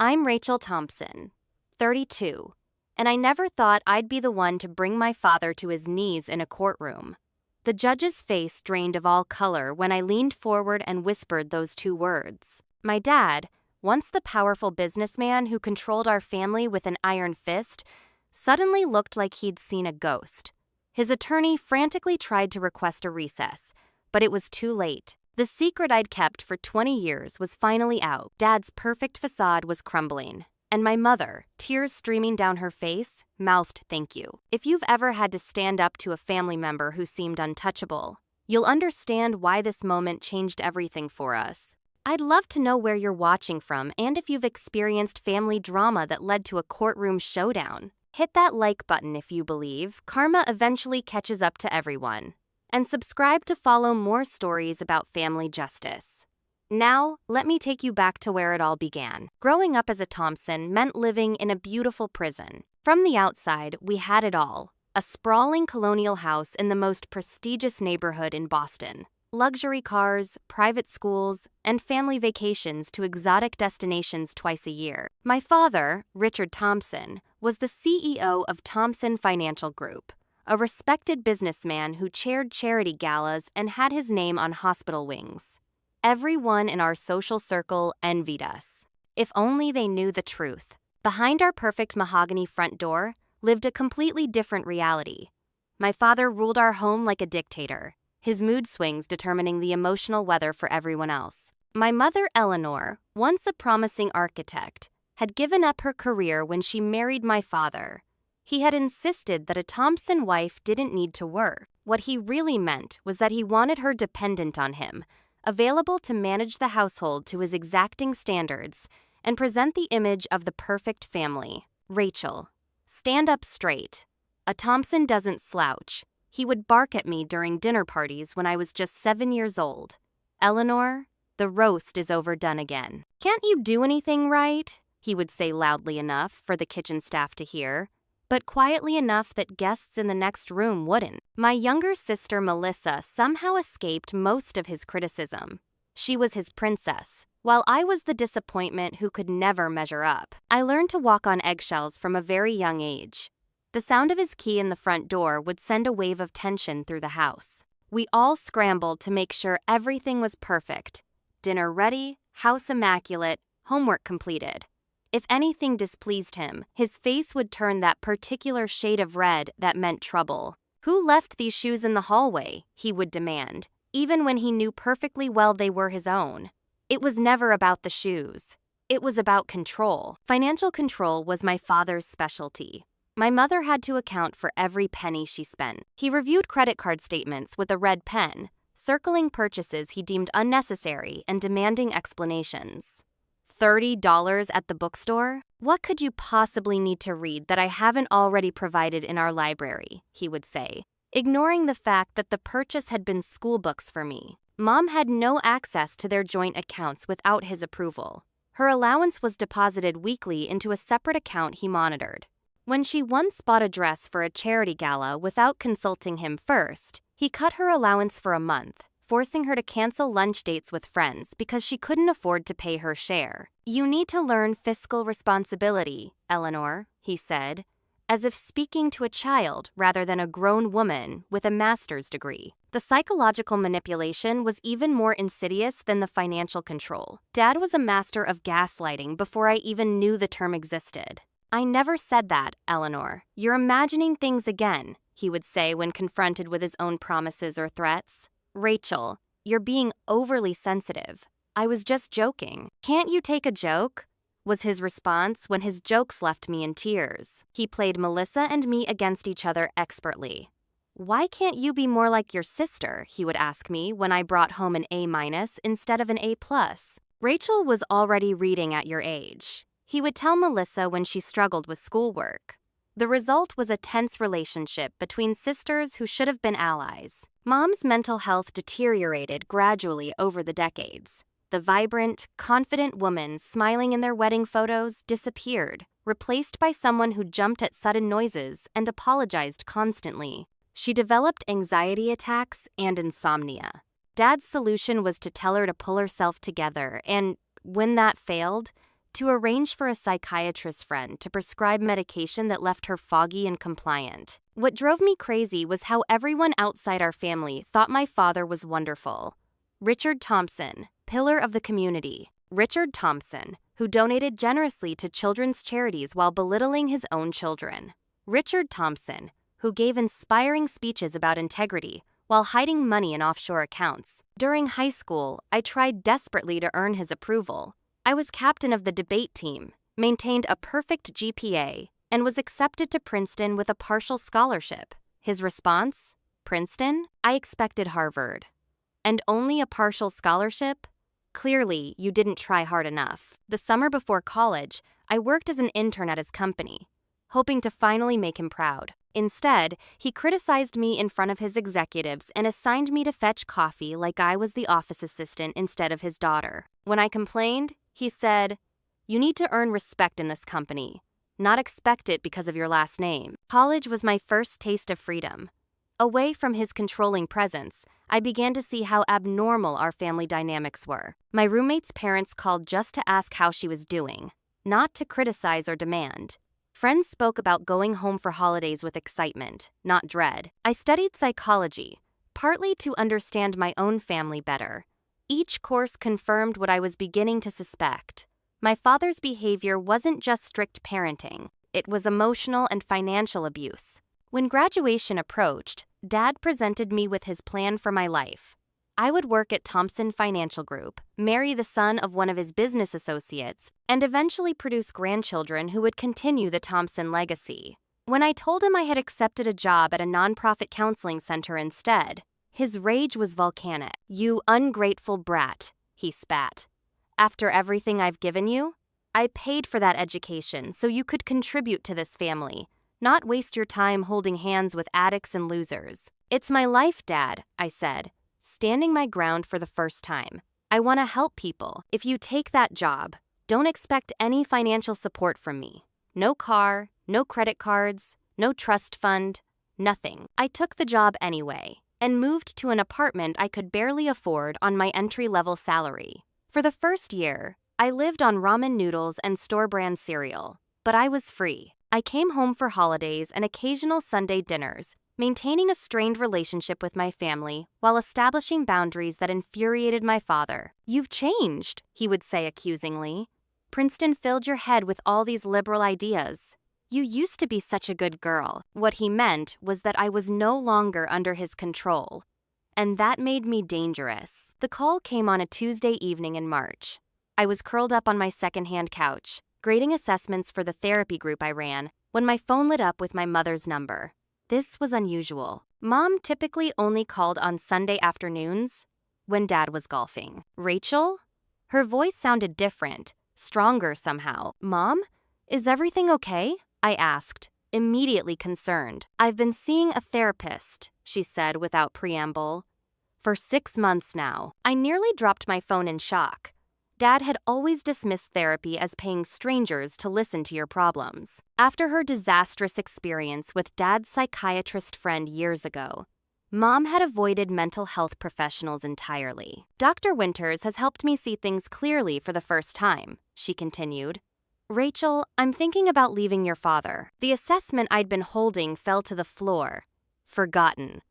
I'm Rachel Thompson, 32, and I never thought I'd be the one to bring my father to his knees in a courtroom. The judge's face drained of all color when I leaned forward and whispered those two words. My dad, once the powerful businessman who controlled our family with an iron fist, suddenly looked like he'd seen a ghost. His attorney frantically tried to request a recess, but it was too late. The secret I'd kept for 20 years was finally out. Dad's perfect facade was crumbling, and my mother, tears streaming down her face, mouthed thank you. If you've ever had to stand up to a family member who seemed untouchable, you'll understand why this moment changed everything for us. I'd love to know where you're watching from and if you've experienced family drama that led to a courtroom showdown. Hit that like button if you believe karma eventually catches up to everyone. And subscribe to follow more stories about family justice. Now, let me take you back to where it all began. Growing up as a Thompson meant living in a beautiful prison. From the outside, we had it all. A sprawling colonial house in the most prestigious neighborhood in Boston. Luxury cars, private schools, and family vacations to exotic destinations twice a year. My father, Richard Thompson, was the CEO of Thompson Financial Group, a respected businessman who chaired charity galas and had his name on hospital wings. Everyone in our social circle envied us. If only they knew the truth. Behind our perfect mahogany front door lived a completely different reality. My father ruled our home like a dictator, his mood swings determining the emotional weather for everyone else. My mother, Eleanor, once a promising architect, had given up her career when she married my father. He had insisted that a Thompson wife didn't need to work. What he really meant was that he wanted her dependent on him, available to manage the household to his exacting standards and present the image of the perfect family. Rachel, stand up straight. A Thompson doesn't slouch. He would bark at me during dinner parties when I was just 7 years old. Eleanor, the roast is overdone again. Can't you do anything right? He would say loudly enough for the kitchen staff to hear, but quietly enough that guests in the next room wouldn't. My younger sister Melissa somehow escaped most of his criticism. She was his princess, while I was the disappointment who could never measure up. I learned to walk on eggshells from a very young age. The sound of his key in the front door would send a wave of tension through the house. We all scrambled to make sure everything was perfect. Dinner ready, house immaculate, homework completed. If anything displeased him, his face would turn that particular shade of red that meant trouble. Who left these shoes in the hallway? He would demand, even when he knew perfectly well they were his own. It was never about the shoes. It was about control. Financial control was my father's specialty. My mother had to account for every penny she spent. He reviewed credit card statements with a red pen, circling purchases he deemed unnecessary and demanding explanations. $30 at the bookstore? What could you possibly need to read that I haven't already provided in our library? He would say, ignoring the fact that the purchase had been school books for me. Mom had no access to their joint accounts without his approval. Her allowance was deposited weekly into a separate account he monitored. When she once bought a dress for a charity gala without consulting him first, he cut her allowance for a month, forcing her to cancel lunch dates with friends because she couldn't afford to pay her share. You need to learn fiscal responsibility, Eleanor, he said, as if speaking to a child rather than a grown woman with a master's degree. The psychological manipulation was even more insidious than the financial control. Dad was a master of gaslighting before I even knew the term existed. I never said that, Eleanor. You're imagining things again, he would say when confronted with his own promises or threats. Rachel, you're being overly sensitive. I was just joking. Can't you take a joke? Was his response when his jokes left me in tears. He played Melissa and me against each other expertly. Why can't you be more like your sister? He would ask me when I brought home an A- instead of an A+. Rachel was already reading at your age. He would tell Melissa when she struggled with schoolwork. The result was a tense relationship between sisters who should have been allies. Mom's mental health deteriorated gradually over the decades. The vibrant, confident woman smiling in their wedding photos disappeared, replaced by someone who jumped at sudden noises and apologized constantly. She developed anxiety attacks and insomnia. Dad's solution was to tell her to pull herself together and, when that failed, to arrange for a psychiatrist friend to prescribe medication that left her foggy and compliant. What drove me crazy was how everyone outside our family thought my father was wonderful. Richard Thompson, pillar of the community. Richard Thompson, who donated generously to children's charities while belittling his own children. Richard Thompson, who gave inspiring speeches about integrity while hiding money in offshore accounts. During high school, I tried desperately to earn his approval. I was captain of the debate team, maintained a perfect GPA, and was accepted to Princeton with a partial scholarship. His response? Princeton? I expected Harvard. And only a partial scholarship? Clearly, you didn't try hard enough. The summer before college, I worked as an intern at his company, hoping to finally make him proud. Instead, he criticized me in front of his executives and assigned me to fetch coffee like I was the office assistant instead of his daughter. When I complained, he said, "You need to earn respect in this company, not expect it because of your last name." College was my first taste of freedom. Away from his controlling presence, I began to see how abnormal our family dynamics were. My roommate's parents called just to ask how she was doing, not to criticize or demand. Friends spoke about going home for holidays with excitement, not dread. I studied psychology, partly to understand my own family better. Each course confirmed what I was beginning to suspect. My father's behavior wasn't just strict parenting, it was emotional and financial abuse. When graduation approached, Dad presented me with his plan for my life. I would work at Thompson Financial Group, marry the son of one of his business associates, and eventually produce grandchildren who would continue the Thompson legacy. When I told him I had accepted a job at a nonprofit counseling center instead, his rage was volcanic. "You ungrateful brat," he spat. "After everything I've given you? I paid for that education so you could contribute to this family, not waste your time holding hands with addicts and losers." "It's my life, Dad," I said, standing my ground for the first time. "I want to help people. If you take that job, don't expect any financial support from me. No car, no credit cards, no trust fund, nothing." I took the job anyway and moved to an apartment I could barely afford on my entry-level salary. For the first year, I lived on ramen noodles and store-brand cereal, but I was free. I came home for holidays and occasional Sunday dinners, maintaining a strained relationship with my family while establishing boundaries that infuriated my father. "You've changed," he would say accusingly. "Princeton filled your head with all these liberal ideas. You used to be such a good girl." What he meant was that I was no longer under his control, and that made me dangerous. The call came on a Tuesday evening in March. I was curled up on my secondhand couch, grading assessments for the therapy group I ran, when my phone lit up with my mother's number. This was unusual. Mom typically only called on Sunday afternoons, when Dad was golfing. "Rachel?" Her voice sounded different, stronger somehow. "Mom, is everything okay?" I asked, immediately concerned. "I've been seeing a therapist," she said without preamble. "For 6 months now." I nearly dropped my phone in shock. Dad had always dismissed therapy as paying strangers to listen to your problems. After her disastrous experience with Dad's psychiatrist friend years ago, Mom had avoided mental health professionals entirely. "Dr. Winters has helped me see things clearly for the first time," she continued. "Rachel, I'm thinking about leaving your father." The assessment I'd been holding fell to the floor. Forgotten.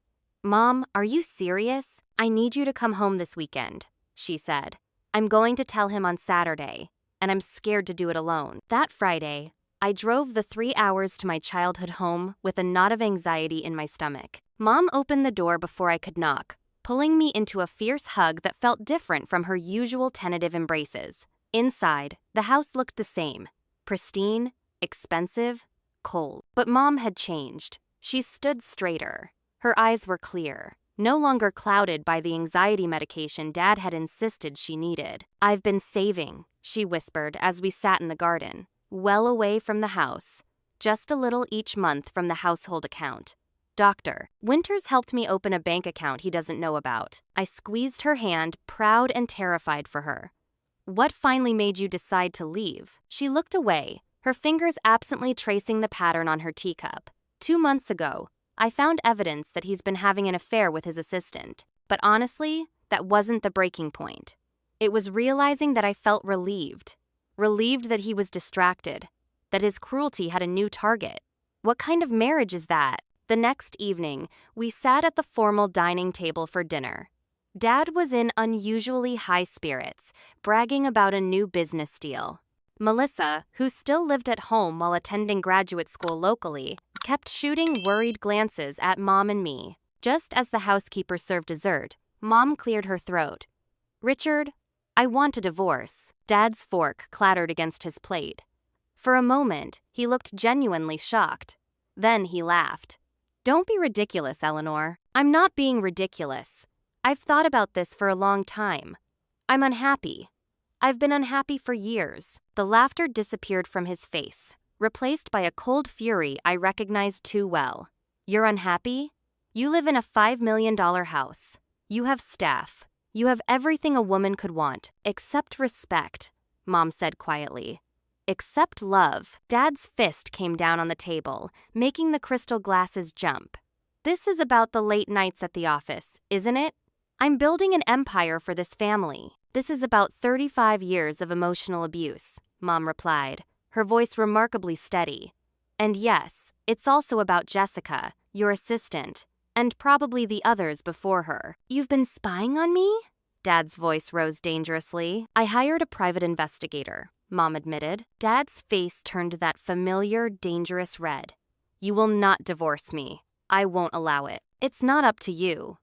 "Mom, are you serious? I need you to come home this weekend," she said. "I'm going to tell him on Saturday, and I'm scared to do it alone." That Friday, I drove the 3 hours to my childhood home with a knot of anxiety in my stomach. Mom opened the door before I could knock, pulling me into a fierce hug that felt different from her usual tentative embraces. Inside, the house looked the same: pristine, expensive, cold. But Mom had changed. She stood straighter. Her eyes were clear, no longer clouded by the anxiety medication Dad had insisted she needed. "I've been saving," she whispered as we sat in the garden, well away from the house, just a little each month from the household account. "Dr. Winters helped me open a bank account he doesn't know about." I squeezed her hand, proud and terrified for her. "What finally made you decide to leave?" She looked away, her fingers absently tracing the pattern on her teacup. 2 months ago, I found evidence that he's been having an affair with his assistant. But honestly, that wasn't the breaking point. It was realizing that I felt relieved. relieved that he was distracted, that his cruelty had a new target. What kind of marriage is that? The next evening, we sat at the formal dining table for dinner. Dad was in unusually high spirits, bragging about a new business deal. Melissa, who still lived at home while attending graduate school locally, kept shooting worried glances at Mom and me. Just as the housekeeper served dessert, Mom cleared her throat. "Richard, I want a divorce." Dad's fork clattered against his plate. For a moment, he looked genuinely shocked. Then he laughed. "Don't be ridiculous, Eleanor." "I'm not being ridiculous. I've thought about this for a long time. I'm unhappy. I've been unhappy for years." The laughter disappeared from his face, replaced by a cold fury I recognized too well. "You're unhappy? You live in a $5 million house. You have staff. You have everything a woman could want, except respect," Mom said quietly. "Except love." Dad's fist came down on the table, making the crystal glasses jump. "This is about the late nights at the office, isn't it? I'm building an empire for this family. This is about 35 years of emotional abuse," Mom replied, her voice remarkably steady. "And yes, it's also about Jessica, your assistant, and probably the others before her." "You've been spying on me?" Dad's voice rose dangerously. "I hired a private investigator," Mom admitted. Dad's face turned that familiar, dangerous red. "You will not divorce me. I won't allow it." "It's not up to you,"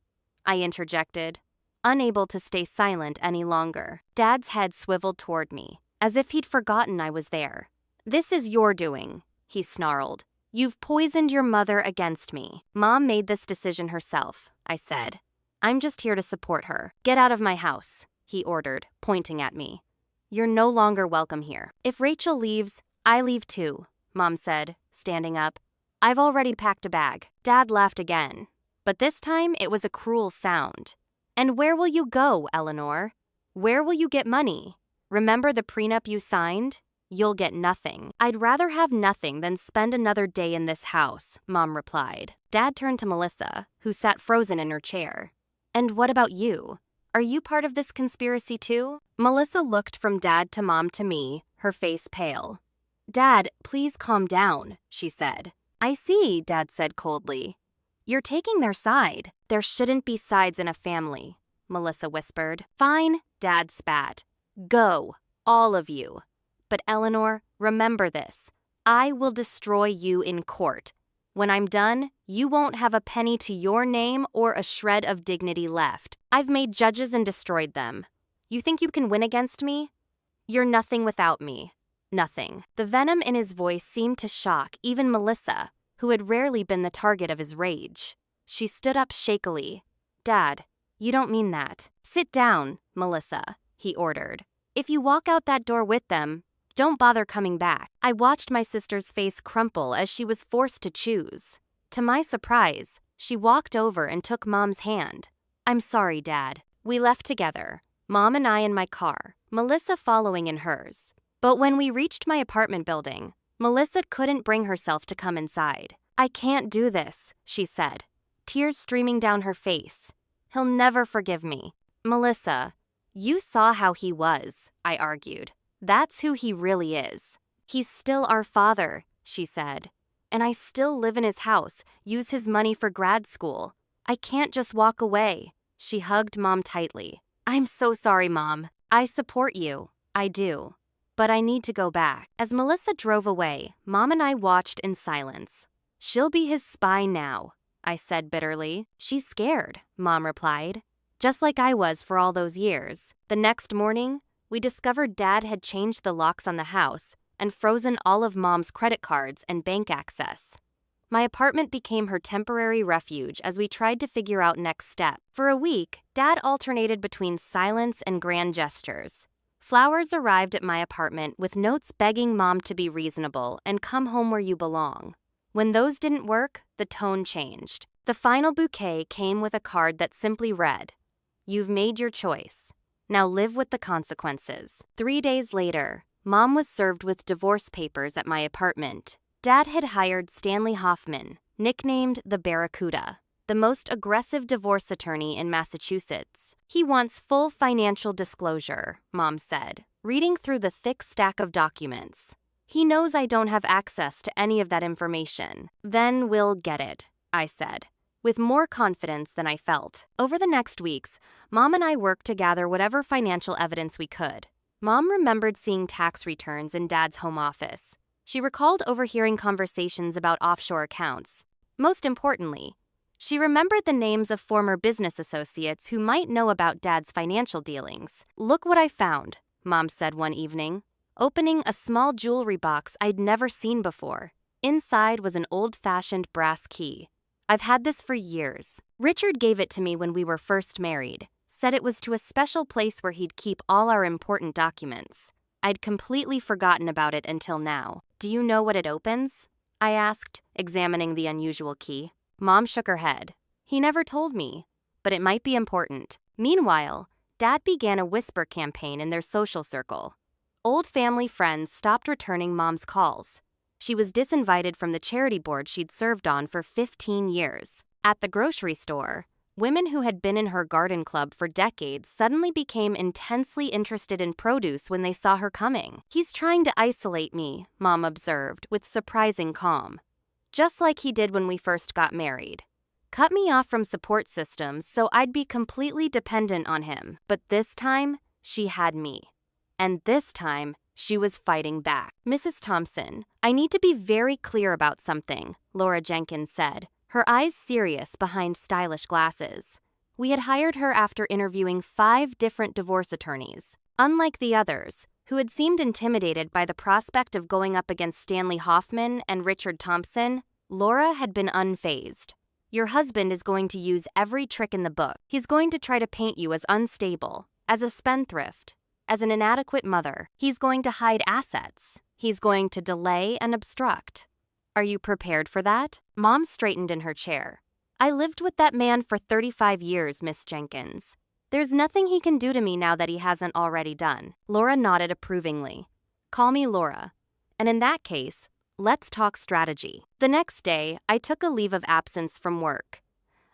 I interjected, unable to stay silent any longer. Dad's head swiveled toward me, as if he'd forgotten I was there. "This is your doing," he snarled. "You've poisoned your mother against me." "Mom made this decision herself," I said. "I'm just here to support her." "Get out of my house," he ordered, pointing at me. "You're no longer welcome here." "If Rachel leaves, I leave too," Mom said, standing up. "I've already packed a bag." Dad laughed again, but this time it was a cruel sound. "And where will you go, Eleanor? Where will you get money? Remember the prenup you signed? You'll get nothing." "I'd rather have nothing than spend another day in this house," Mom replied. Dad turned to Melissa, who sat frozen in her chair. "And what about you? Are you part of this conspiracy too?" Melissa looked from Dad to Mom to me, her face pale. "Dad, please calm down," she said. "I see," Dad said coldly. "You're taking their side." "There shouldn't be sides in a family," Melissa whispered. "Fine," Dad spat. "Go, all of you. But Eleanor, remember this. I will destroy you in court. When I'm done, you won't have a penny to your name or a shred of dignity left. I've made judges and destroyed them. You think you can win against me? You're nothing without me. Nothing." The venom in his voice seemed to shock even Melissa, who had rarely been the target of his rage. She stood up shakily. "Dad, you don't mean that." "Sit down, Melissa," he ordered. "If you walk out that door with them, don't bother coming back." I watched my sister's face crumple as she was forced to choose. To my surprise, she walked over and took Mom's hand. "I'm sorry, Dad." We left together, Mom and I in my car, Melissa following in hers. But when we reached my apartment building, Melissa couldn't bring herself to come inside. "I can't do this," she said, tears streaming down her face. "He'll never forgive me." "Melissa, you saw how he was," I argued. "That's who he really is." "He's still our father," she said. "And I still live in his house, use his money for grad school. I can't just walk away." She hugged Mom tightly. "I'm so sorry, Mom. I support you. I do. But I need to go back." As Melissa drove away, Mom and I watched in silence. "She'll be his spy now," I said bitterly. "She's scared," Mom replied. "Just like I was for all those years." The next morning, we discovered Dad had changed the locks on the house and frozen all of Mom's credit cards and bank access. My apartment became her temporary refuge as we tried to figure out next step. For a week, Dad alternated between silence and grand gestures. Flowers arrived at my apartment with notes begging Mom to be reasonable and come home where you belong. When those didn't work, the tone changed. The final bouquet came with a card that simply read, "You've made your choice. Now live with the consequences." 3 days later, Mom was served with divorce papers at my apartment. Dad had hired Stanley Hoffman, nicknamed the Barracuda, the most aggressive divorce attorney in Massachusetts. "He wants full financial disclosure," Mom said. reading through the thick stack of documents. He knows I don't have access to any of that information. Then we'll get it, I said, with more confidence than I felt. Over the next weeks, Mom and I worked to gather whatever financial evidence we could. Mom remembered seeing tax returns in Dad's home office. She recalled overhearing conversations about offshore accounts. Most importantly, she remembered the names of former business associates who might know about Dad's financial dealings. "Look what I found," Mom said one evening, opening a small jewelry box I'd never seen before. Inside was an old-fashioned brass key. "I've had this for years. Richard gave it to me when we were first married, said it was to a special place where he'd keep all our important documents. I'd completely forgotten about it until now. Do you know what it opens?" I asked, examining the unusual key. Mom shook her head. "He never told me, but it might be important." Meanwhile, Dad began a whisper campaign in their social circle. Old family friends stopped returning Mom's calls. She was disinvited from the charity board she'd served on for 15 years. At the grocery store, women who had been in her garden club for decades suddenly became intensely interested in produce when they saw her coming. "He's trying to isolate me," Mom observed with surprising calm. "Just like he did when we first got married. Cut me off from support systems so I'd be completely dependent on him. But this time, she had me. And this time, she was fighting back." "Mrs. Thompson, I need to be very clear about something," Laura Jenkins said, her eyes serious behind stylish glasses. We had hired her after interviewing 5 different divorce attorneys. Unlike the others, who had seemed intimidated by the prospect of going up against Stanley Hoffman and Richard Thompson, Laura had been unfazed. "Your husband is going to use every trick in the book. He's going to try to paint you as unstable, as a spendthrift, as an inadequate mother. He's going to hide assets. He's going to delay and obstruct. Are you prepared for that?" Mom straightened in her chair. "I lived with that man for 35 years, Miss Jenkins. There's nothing he can do to me now that he hasn't already done." Laura nodded approvingly. "Call me Laura. And in that case, let's talk strategy." The next day, I took a leave of absence from work.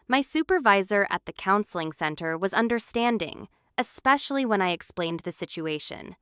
My supervisor at the counseling center was understanding, especially when I explained the situation.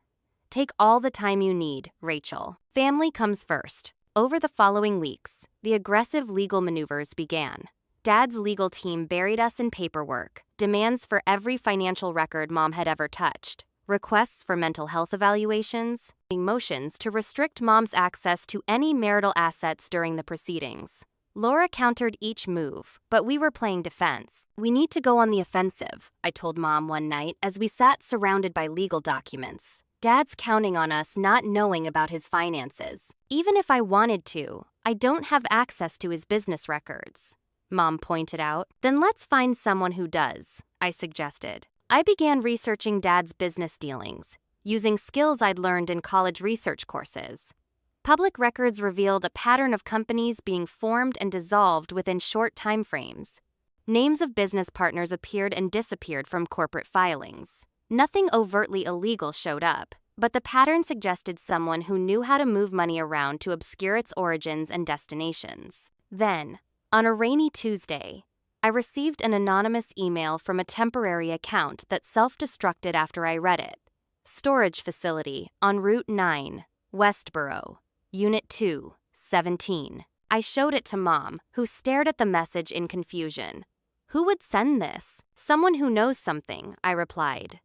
"Take all the time you need, Rachel. Family comes first." Over the following weeks, the aggressive legal maneuvers began. Dad's legal team buried us in paperwork, demands for every financial record Mom had ever touched, requests for mental health evaluations, motions to restrict Mom's access to any marital assets during the proceedings. Laura countered each move, but we were playing defense. "We need to go on the offensive," I told Mom one night as we sat surrounded by legal documents. "Dad's counting on us not knowing about his finances. Even if I wanted to, I don't have access to his business records," Mom pointed out. "Then let's find someone who does," I suggested. I began researching Dad's business dealings, using skills I'd learned in college research courses. Public records revealed a pattern of companies being formed and dissolved within short time frames. Names of business partners appeared and disappeared from corporate filings. Nothing overtly illegal showed up, but the pattern suggested someone who knew how to move money around to obscure its origins and destinations. Then, on a rainy Tuesday, I received an anonymous email from a temporary account that self-destructed after I read it. "Storage facility on Route 9, Westboro, Unit 2, 17. I showed it to Mom, who stared at the message in confusion. "Who would send this?" "Someone who knows something," I replied.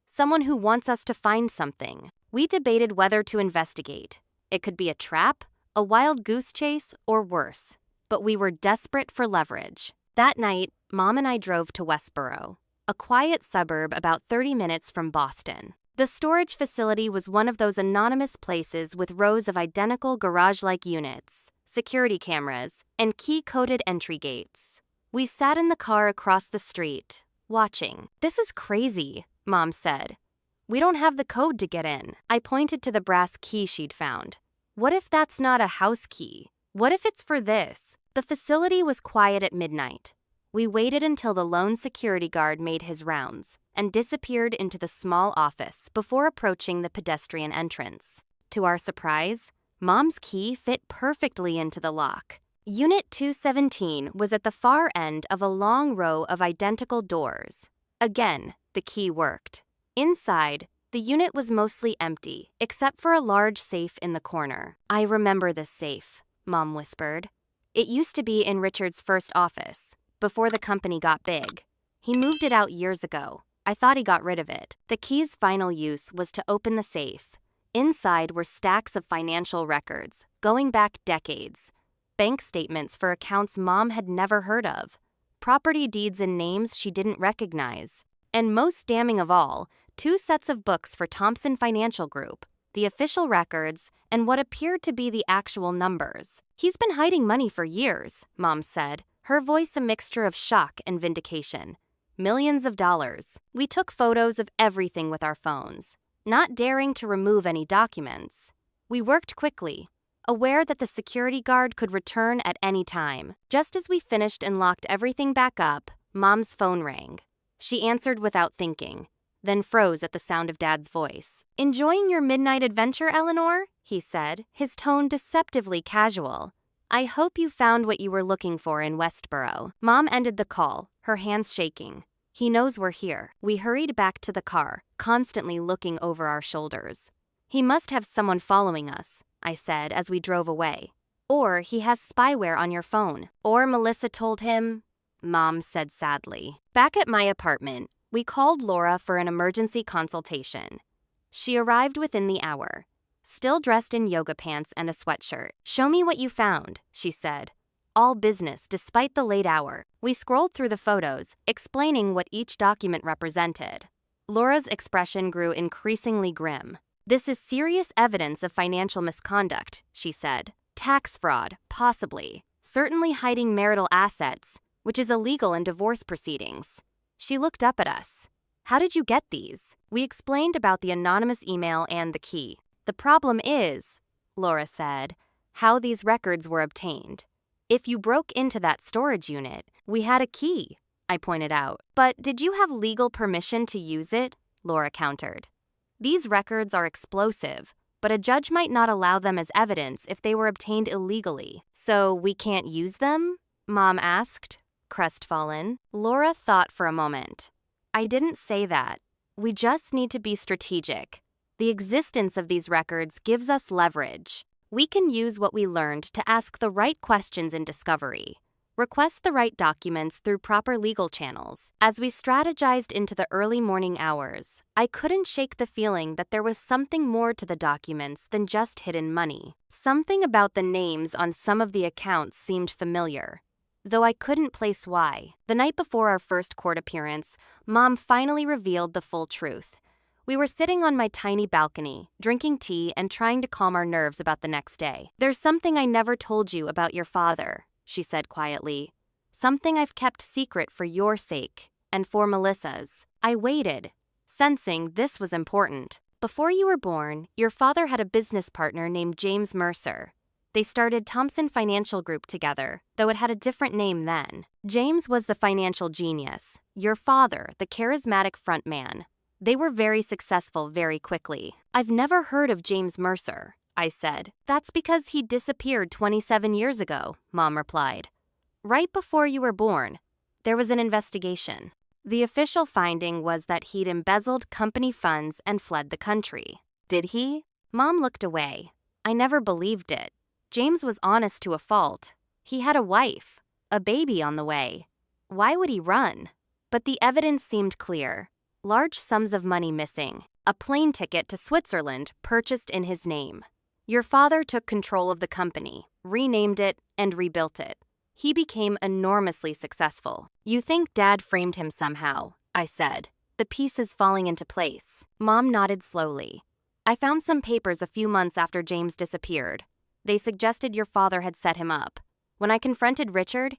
"Someone who wants us to find something." We debated whether to investigate. It could be a trap, a wild goose chase, or worse. But we were desperate for leverage. That night, Mom and I drove to Westboro, a quiet suburb about 30 minutes from Boston. The storage facility was one of those anonymous places with rows of identical garage-like units, security cameras, and key-coded entry gates. We sat in the car across the street, watching. "This is crazy," Mom said. "We don't have the code to get in." I pointed to the brass key she'd found. "What if that's not a house key? What if it's for this?" The facility was quiet at midnight. We waited until the lone security guard made his rounds and disappeared into the small office before approaching the pedestrian entrance. To our surprise, Mom's key fit perfectly into the lock. Unit 217 was at the far end of a long row of identical doors. Again, the key worked. Inside, The unit was mostly empty, except for a large safe in the corner. "I remember this safe," Mom whispered. "It used to be in Richard's first office, before the company got big. He moved it out years ago. I thought he got rid of it." The key's final use was to open the safe. Inside were stacks of financial records, going back decades. Bank statements for accounts Mom had never heard of. Property deeds and names she didn't recognize. And most damning of all, 2 sets of books for Thompson Financial Group, the official records, and what appeared to be the actual numbers. "He's been hiding money for years," Mom said, her voice a mixture of shock and vindication. "Millions of dollars. We took photos of everything with our phones, not daring to remove any documents. We worked quickly, aware that the security guard could return at any time." Just as we finished and locked everything back up, Mom's phone rang. She answered without thinking, then froze at the sound of Dad's voice. "Enjoying your midnight adventure, Eleanor?" he said, his tone deceptively casual. "I hope you found what you were looking for in Westboro." Mom ended the call, her hands shaking. "He knows we're here." We hurried back to the car, constantly looking over our shoulders. "He must have someone following us," I said as we drove away. "Or he has spyware on your phone. Or Melissa told him," Mom said sadly. Back at my apartment, we called Laura for an emergency consultation. She arrived within the hour, still dressed in yoga pants and a sweatshirt. "Show me what you found," she said. All business despite the late hour. We scrolled through the photos, explaining what each document represented. Laura's expression grew increasingly grim. "This is serious evidence of financial misconduct," she said. "Tax fraud, possibly. Certainly hiding marital assets, which is illegal in divorce proceedings." She looked up at us. "How did you get these?" We explained about the anonymous email and the key. "The problem is," Laura said, "how these records were obtained. If you broke into that storage unit, we had a key," I pointed out. "But did you have legal permission to use it?" Laura countered. "These records are explosive, but a judge might not allow them as evidence if they were obtained illegally." "So we can't use them?" Mom asked, crestfallen. Laura thought for a moment. "I didn't say that. We just need to be strategic. The existence of these records gives us leverage. We can use what we learned to ask the right questions in discovery, request the right documents through proper legal channels." As we strategized into the early morning hours, I couldn't shake the feeling that there was something more to the documents than just hidden money. Something about the names on some of the accounts seemed familiar, though I couldn't place why. The night before our first court appearance, Mom finally revealed the full truth. We were sitting on my tiny balcony, drinking tea and trying to calm our nerves about the next day. "There's something I never told you about your father," she said quietly. "Something I've kept secret for your sake, and for Melissa's." I waited, sensing this was important. "Before you were born, your father had a business partner named James Mercer. They started Thompson Financial Group together, though it had a different name then. James was the financial genius, your father the charismatic frontman. They were very successful very quickly." "I've never heard of James Mercer," I said. "That's because he disappeared 27 years ago," Mom replied. "Right before you were born, there was an investigation. The official finding was that he'd embezzled company funds and fled the country." "Did he?" Mom looked away. I never believed it. James was honest to a fault. He had a wife, a baby on the way. Why would he run? But the evidence seemed clear. Large sums of money missing. A plane ticket to Switzerland purchased in his name. Your father took control of the company, renamed it, and rebuilt it. He became enormously successful. "You think Dad framed him somehow," I said, the pieces falling into place. Mom nodded slowly. "I found some papers a few months after James disappeared. They suggested your father had set him up. When I confronted Richard,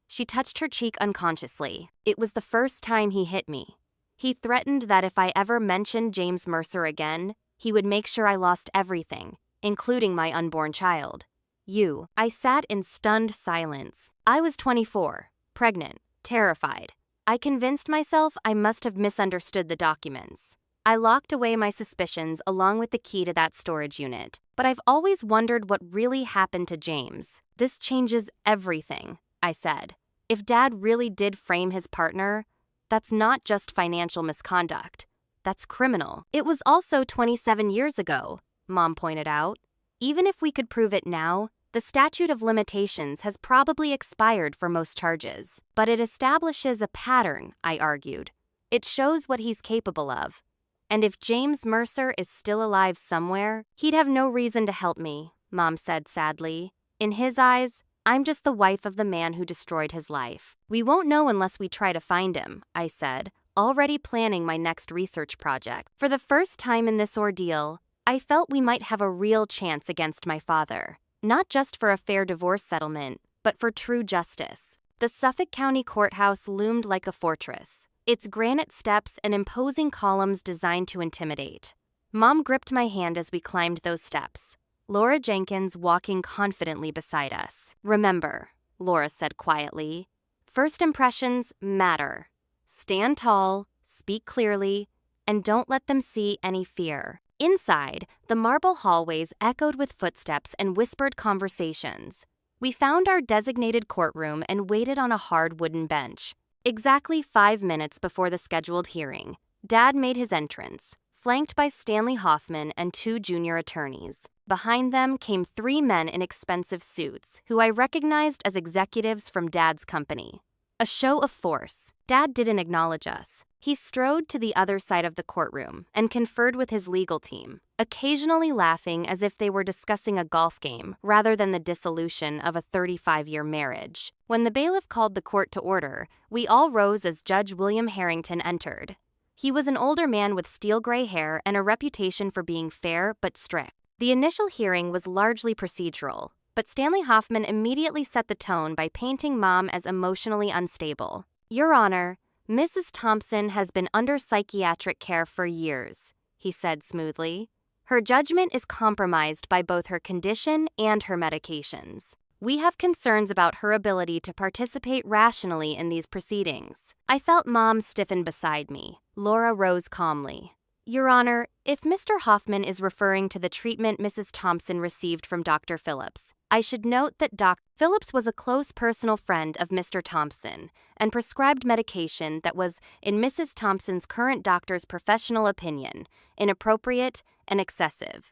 She touched her cheek unconsciously. "It was the first time he hit me. He threatened that if I ever mentioned James Mercer again, he would make sure I lost everything, including my unborn child. You." I sat in stunned silence. I was 24, pregnant, terrified. I convinced myself I must have misunderstood the documents. I locked away my suspicions along with the key to that storage unit. But I've always wondered what really happened to James. "This changes everything," I said. "If Dad really did frame his partner, that's not just financial misconduct. That's criminal. It was also 27 years ago, Mom pointed out. Even if we could prove it now, the statute of limitations has probably expired for most charges. But it establishes a pattern, I argued. It shows what he's capable of. And if James Mercer is still alive somewhere, he'd have no reason to help me, Mom said sadly. In his eyes, I'm just the wife of the man who destroyed his life. We won't know unless we try to find him, I said, already planning my next research project. For the first time in this ordeal, I felt we might have a real chance against my father. Not just for a fair divorce settlement, but for true justice. The Suffolk County Courthouse loomed like a fortress, its granite steps and imposing columns designed to intimidate. Mom gripped my hand as we climbed those steps, Laura Jenkins walking confidently beside us. Remember, Laura said quietly, first impressions matter. Stand tall, speak clearly, and don't let them see any fear. Inside, the marble hallways echoed with footsteps and whispered conversations. We found our designated courtroom and waited on a hard wooden bench. Exactly 5 minutes before the scheduled hearing, Dad made his entrance, flanked by Stanley Hoffman and 2 junior attorneys. Behind them came 3 men in expensive suits, who I recognized as executives from Dad's company. A show of force. Dad didn't acknowledge us. He strode to the other side of the courtroom and conferred with his legal team, occasionally laughing as if they were discussing a golf game rather than the dissolution of a 35-year marriage. When the bailiff called the court to order, we all rose as Judge William Harrington entered. He was an older man with steel gray hair and a reputation for being fair but strict. The initial hearing was largely procedural, but Stanley Hoffman immediately set the tone by painting Mom as emotionally unstable. Your Honor, Mrs. Thompson has been under psychiatric care for years, he said smoothly. Her judgment is compromised by both her condition and her medications. We have concerns about her ability to participate rationally in these proceedings. I felt Mom stiffen beside me. Laura rose calmly. Your Honor, if Mr. Hoffman is referring to the treatment Mrs. Thompson received from Dr. Phillips, I should note that Dr. Phillips was a close personal friend of Mr. Thompson and prescribed medication that was, in Mrs. Thompson's current doctor's professional opinion, inappropriate and excessive.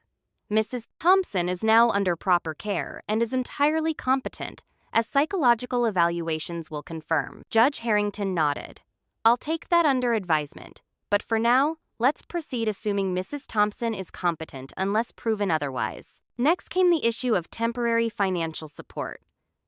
Mrs. Thompson is now under proper care and is entirely competent, as psychological evaluations will confirm. Judge Harrington nodded. I'll take that under advisement, but for now, let's proceed assuming Mrs. Thompson is competent unless proven otherwise. Next came the issue of temporary financial support.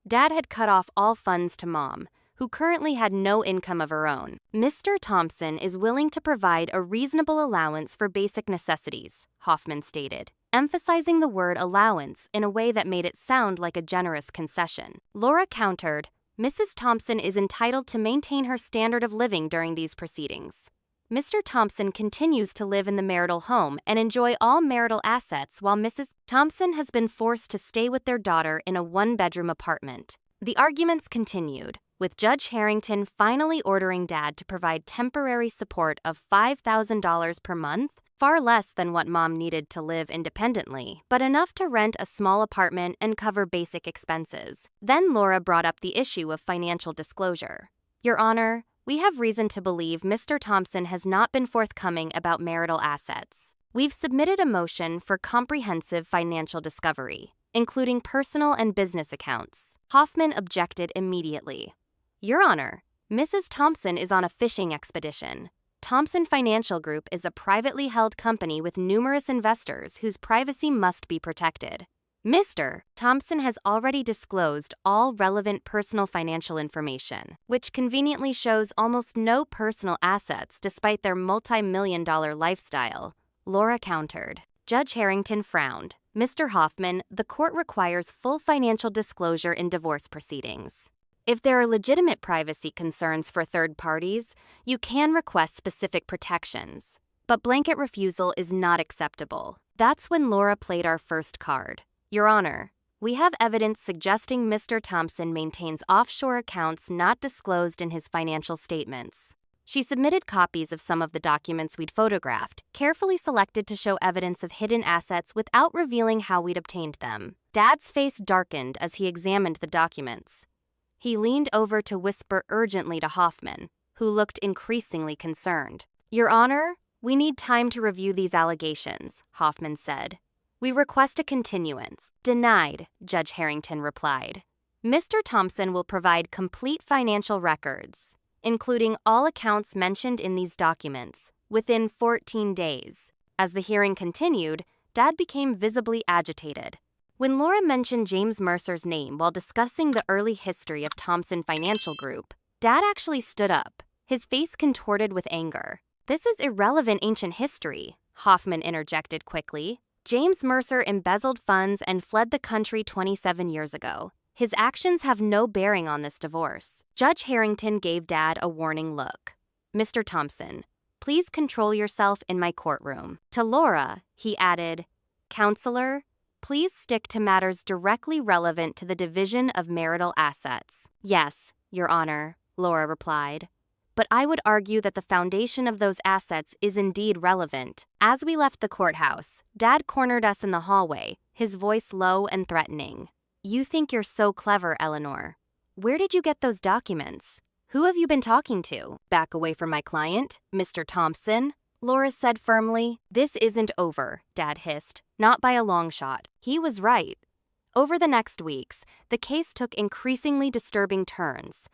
Dad had cut off all funds to Mom, who currently had no income of her own. Mr. Thompson is willing to provide a reasonable allowance for basic necessities, Hoffman stated, emphasizing the word allowance in a way that made it sound like a generous concession. Laura countered, Mrs. Thompson is entitled to maintain her standard of living during these proceedings. Mr. Thompson continues to live in the marital home and enjoy all marital assets while Mrs. Thompson has been forced to stay with their daughter in a 1-bedroom apartment. The arguments continued, with Judge Harrington finally ordering Dad to provide temporary support of $5,000 per month, far less than what Mom needed to live independently, but enough to rent a small apartment and cover basic expenses. Then Laura brought up the issue of financial disclosure. Your Honor, we have reason to believe Mr. Thompson has not been forthcoming about marital assets. We've submitted a motion for comprehensive financial discovery, including personal and business accounts. Hoffman objected immediately. Your Honor, Mrs. Thompson is on a fishing expedition. Thompson Financial Group is a privately held company with numerous investors whose privacy must be protected. Mr. Thompson has already disclosed all relevant personal financial information, which conveniently shows almost no personal assets despite their multi-million-dollar lifestyle, Laura countered. Judge Harrington frowned. Mr. Hoffman, the court requires full financial disclosure in divorce proceedings. If there are legitimate privacy concerns for third parties, you can request specific protections, but blanket refusal is not acceptable. That's when Laura played our first card. Your Honor, we have evidence suggesting Mr. Thompson maintains offshore accounts not disclosed in his financial statements. She submitted copies of some of the documents we'd photographed, carefully selected to show evidence of hidden assets without revealing how we'd obtained them. Dad's face darkened as he examined the documents. He leaned over to whisper urgently to Hoffman, who looked increasingly concerned. Your Honor, We need time to review these allegations, Hoffman said. We request a continuance. Denied, Judge Harrington replied. Mr. Thompson will provide complete financial records, including all accounts mentioned in these documents, within 14 days. As the hearing continued, Dad became visibly agitated. When Laura mentioned James Mercer's name while discussing the early history of Thompson Financial Group, Dad actually stood up, his face contorted with anger. This is irrelevant ancient history, Hoffman interjected quickly. James Mercer embezzled funds and fled the country 27 years ago. His actions have no bearing on this divorce. Judge Harrington gave Dad a warning look. Mr. Thompson, please control yourself in my courtroom. To Laura, he added, Counselor, please stick to matters directly relevant to the division of marital assets. Yes, Your Honor, Laura replied. But I would argue that the foundation of those assets is indeed relevant. As we left the courthouse, Dad cornered us in the hallway, his voice low and threatening. You think you're so clever, Eleanor. Where did you get those documents? Who have you been talking to? Back away from my client, Mr. Thompson, Laura said firmly. This isn't over, Dad hissed. Not by a long shot. He was right. Over the next weeks, the case took increasingly disturbing turns.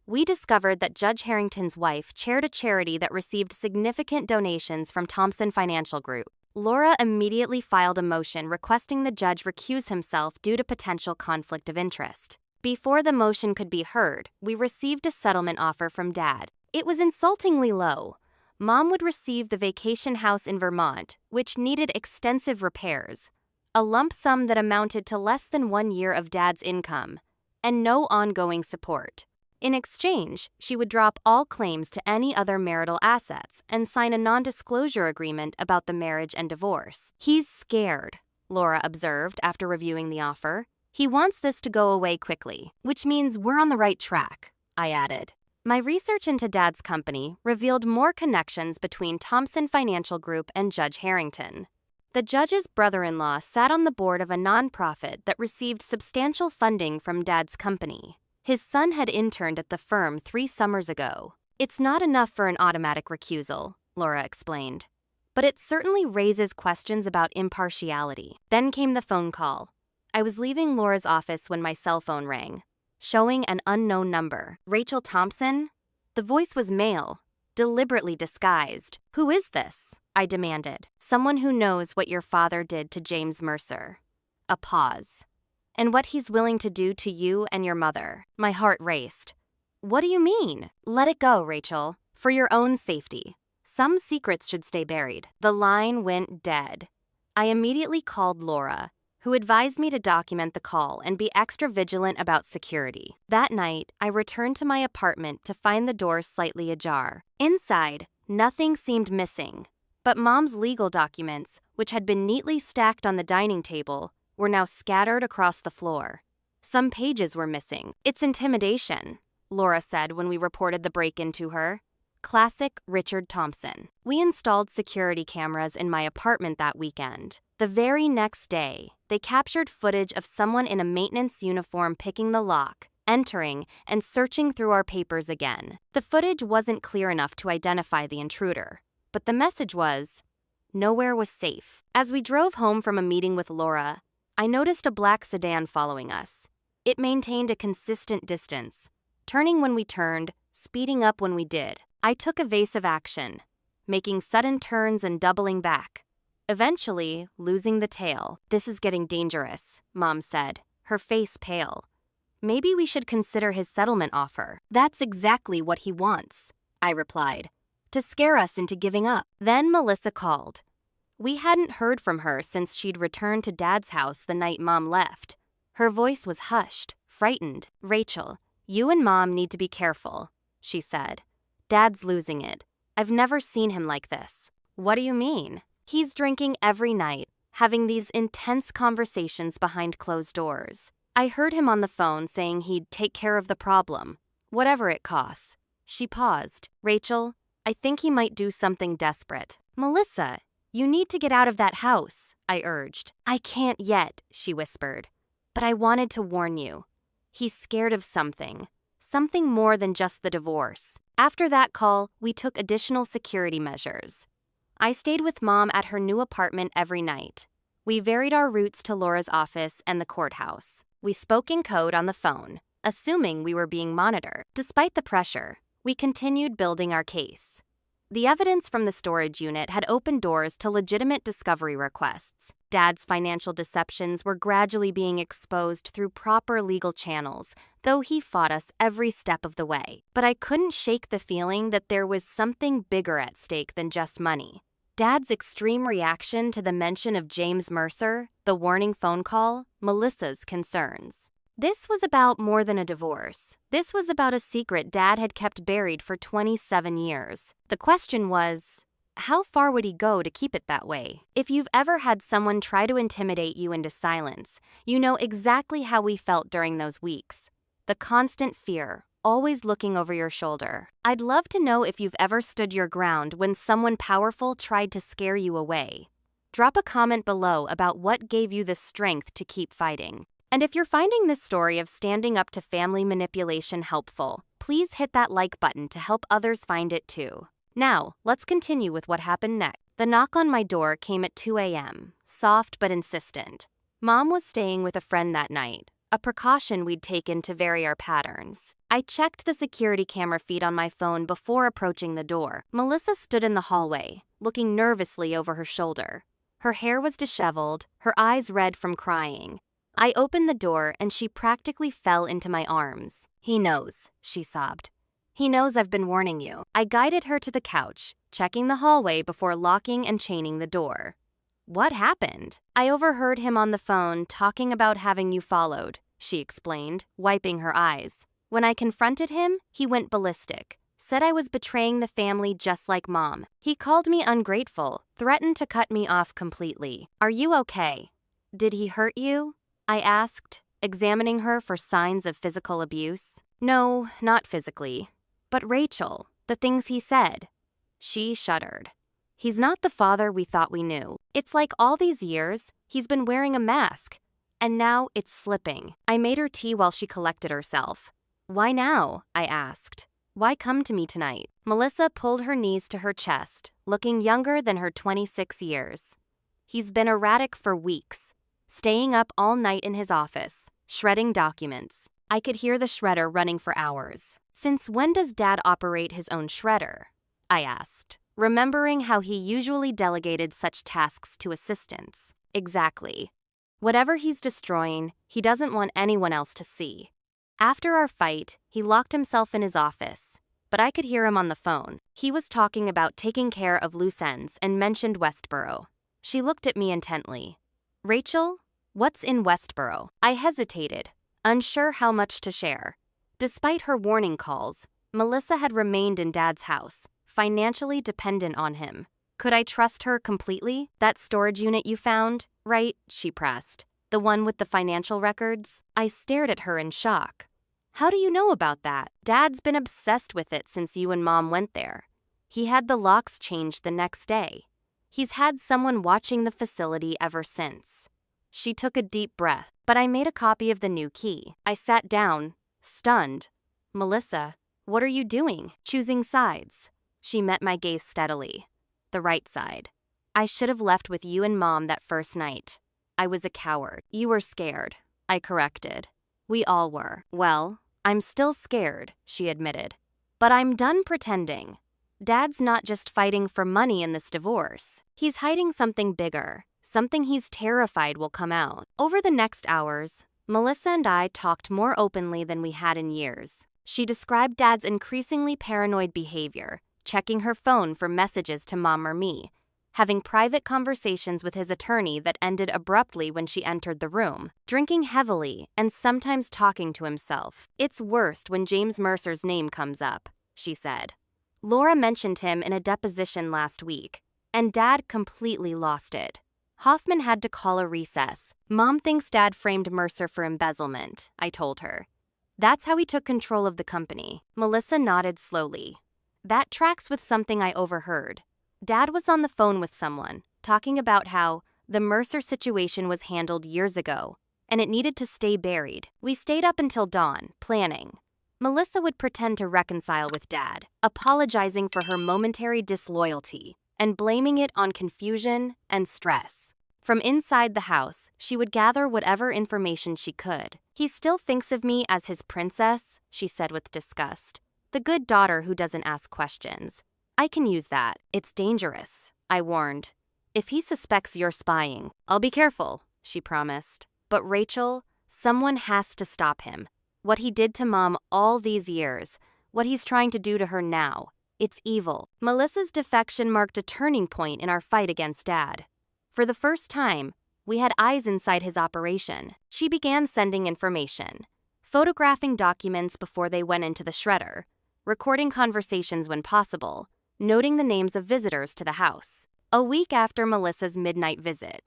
We discovered that Judge Harrington's wife chaired a charity that received significant donations from Thompson Financial Group. Laura immediately filed a motion requesting the judge recuse himself due to potential conflict of interest. Before the motion could be heard, we received a settlement offer from Dad. It was insultingly low. Mom would receive the vacation house in Vermont, which needed extensive repairs, a lump sum that amounted to less than 1 year of Dad's income, and no ongoing support. In exchange, she would drop all claims to any other marital assets and sign a non-disclosure agreement about the marriage and divorce. He's scared, Laura observed after reviewing the offer. He wants this to go away quickly, which means we're on the right track, I added. My research into Dad's company revealed more connections between Thompson Financial Group and Judge Harrington. The judge's brother-in-law sat on the board of a nonprofit that received substantial funding from Dad's company. His son had interned at the firm 3 summers ago. It's not enough for an automatic recusal, Laura explained. But it certainly raises questions about impartiality. Then came the phone call. I was leaving Laura's office when my cell phone rang, showing an unknown number. Rachel Thompson? The voice was male, deliberately disguised. Who is this? I demanded. Someone who knows what your father did to James Mercer. A pause. And what he's willing to do to you and your mother. My heart raced. What do you mean? Let it go, Rachel. For your own safety. Some secrets should stay buried. The line went dead. I immediately called Laura, who advised me to document the call and be extra vigilant about security. That night, I returned to my apartment to find the door slightly ajar. Inside, nothing seemed missing, but Mom's legal documents, which had been neatly stacked on the dining table, were now scattered across the floor. Some pages were missing. It's intimidation, Laura said when we reported the break-in to her. Classic Richard Thompson. We installed security cameras in my apartment that weekend. The very next day, they captured footage of someone in a maintenance uniform picking the lock, entering, and searching through our papers again. The footage wasn't clear enough to identify the intruder, but the message was, nowhere was safe. As we drove home from a meeting with Laura, I noticed a black sedan following us. It maintained a consistent distance, turning when we turned, speeding up when we did. I took evasive action, making sudden turns and doubling back, eventually losing the tail. This is getting dangerous, Mom said, her face pale. Maybe we should consider his settlement offer. That's exactly what he wants, I replied, to scare us into giving up. Then Melissa called. We hadn't heard from her since she'd returned to Dad's house the night Mom left. Her voice was hushed, frightened. Rachel, you and Mom need to be careful, she said. Dad's losing it. I've never seen him like this. What do you mean? He's drinking every night, having these intense conversations behind closed doors. I heard him on the phone saying he'd take care of the problem, whatever it costs. She paused. Rachel, I think he might do something desperate. Melissa, you need to get out of that house, I urged. I can't yet, she whispered. But I wanted to warn you. He's scared of something more than just the divorce. After that call, we took additional security measures. I stayed with Mom at her new apartment every night. We varied our routes to Laura's office and the courthouse. We spoke in code on the phone, assuming we were being monitored. Despite the pressure, we continued building our case. The evidence from the storage unit had opened doors to legitimate discovery requests. Dad's financial deceptions were gradually being exposed through proper legal channels, though he fought us every step of the way. But I couldn't shake the feeling that there was something bigger at stake than just money. Dad's extreme reaction to the mention of James Mercer, the warning phone call, Melissa's concerns. This was about more than a divorce. This was about a secret Dad had kept buried for 27 years. The question was, how far would he go to keep it that way? If you've ever had someone try to intimidate you into silence, you know exactly how we felt during those weeks. The constant fear, always looking over your shoulder. I'd love to know if you've ever stood your ground when someone powerful tried to scare you away. Drop a comment below about what gave you the strength to keep fighting. And if you're finding this story of standing up to family manipulation helpful, please hit that like button to help others find it too. Now, let's continue with what happened next. The knock on my door came at 2 a.m., soft but insistent. Mom was staying with a friend that night, a precaution we'd taken to vary our patterns. I checked the security camera feed on my phone before approaching the door. Melissa stood in the hallway, looking nervously over her shoulder. Her hair was disheveled, her eyes red from crying. I opened the door and she practically fell into my arms. "He knows," she sobbed. "He knows I've been warning you." I guided her to the couch, checking the hallway before locking and chaining the door. "What happened?" "I overheard him on the phone talking about having you followed," she explained, wiping her eyes. "When I confronted him, he went ballistic. Said I was betraying the family just like Mom. He called me ungrateful, threatened to cut me off completely. Are you okay? Did he hurt you?" I asked, examining her for signs of physical abuse. "No, not physically. But Rachel, the things he said." She shuddered. "He's not the father we thought we knew. It's like all these years, he's been wearing a mask. And now it's slipping." I made her tea while she collected herself. "Why now?" I asked. "Why come to me tonight?" Melissa pulled her knees to her chest, looking younger than her 26 years. "He's been erratic for weeks. Staying up all night in his office, shredding documents. I could hear the shredder running for hours." "Since when does Dad operate his own shredder?" I asked, remembering how he usually delegated such tasks to assistants. "Exactly. Whatever he's destroying, he doesn't want anyone else to see." After our fight, he locked himself in his office, but I could hear him on the phone. He was talking about taking care of loose ends and mentioned Westboro. She looked at me intently. "Rachel, what's in Westboro?" I hesitated, unsure how much to share. Despite her warning calls, Melissa had remained in Dad's house, financially dependent on him. Could I trust her completely? "That storage unit you found, right?" she pressed. "The one with the financial records?" I stared at her in shock. "How do you know about that?" "Dad's been obsessed with it since you and Mom went there. He had the locks changed the next day. He's had someone watching the facility ever since." She took a deep breath, but I made a copy of the new key. I sat down, stunned. "Melissa, what are you doing? Choosing sides?" She met my gaze steadily. "The right side. I should have left with you and Mom that first night. I was a coward." "You were scared," I corrected. "We all were." "Well, I'm still scared," she admitted. "But I'm done pretending. Dad's not just fighting for money in this divorce. He's hiding something bigger, something he's terrified will come out." Over the next hours, Melissa and I talked more openly than we had in years. She described Dad's increasingly paranoid behavior, checking her phone for messages to Mom or me, having private conversations with his attorney that ended abruptly when she entered the room, drinking heavily and sometimes talking to himself. "It's worst when James Mercer's name comes up," she said. "Laura mentioned him in a deposition last week, and Dad completely lost it. Hoffman had to call a recess. Mom thinks Dad framed Mercer for embezzlement," I told her. "That's how he took control of the company." Melissa nodded slowly. "That tracks with something I overheard. Dad was on the phone with someone, talking about how the Mercer situation was handled years ago, and it needed to stay buried. We stayed up until dawn, planning. Melissa would pretend to reconcile with Dad, apologizing for her momentary disloyalty, and blaming it on confusion and stress. From inside the house, she would gather whatever information she could. "He still thinks of me as his princess," she said with disgust. "The good daughter who doesn't ask questions. I can use that. It's dangerous," I warned. "If he suspects you're spying, I'll be careful," she promised. "But Rachel, someone has to stop him. What he did to Mom all these years, what he's trying to do to her now, it's evil." Melissa's defection marked a turning point in our fight against Dad. For the first time, we had eyes inside his operation. She began sending information, photographing documents before they went into the shredder, recording conversations when possible, noting the names of visitors to the house. A week after Melissa's midnight visit,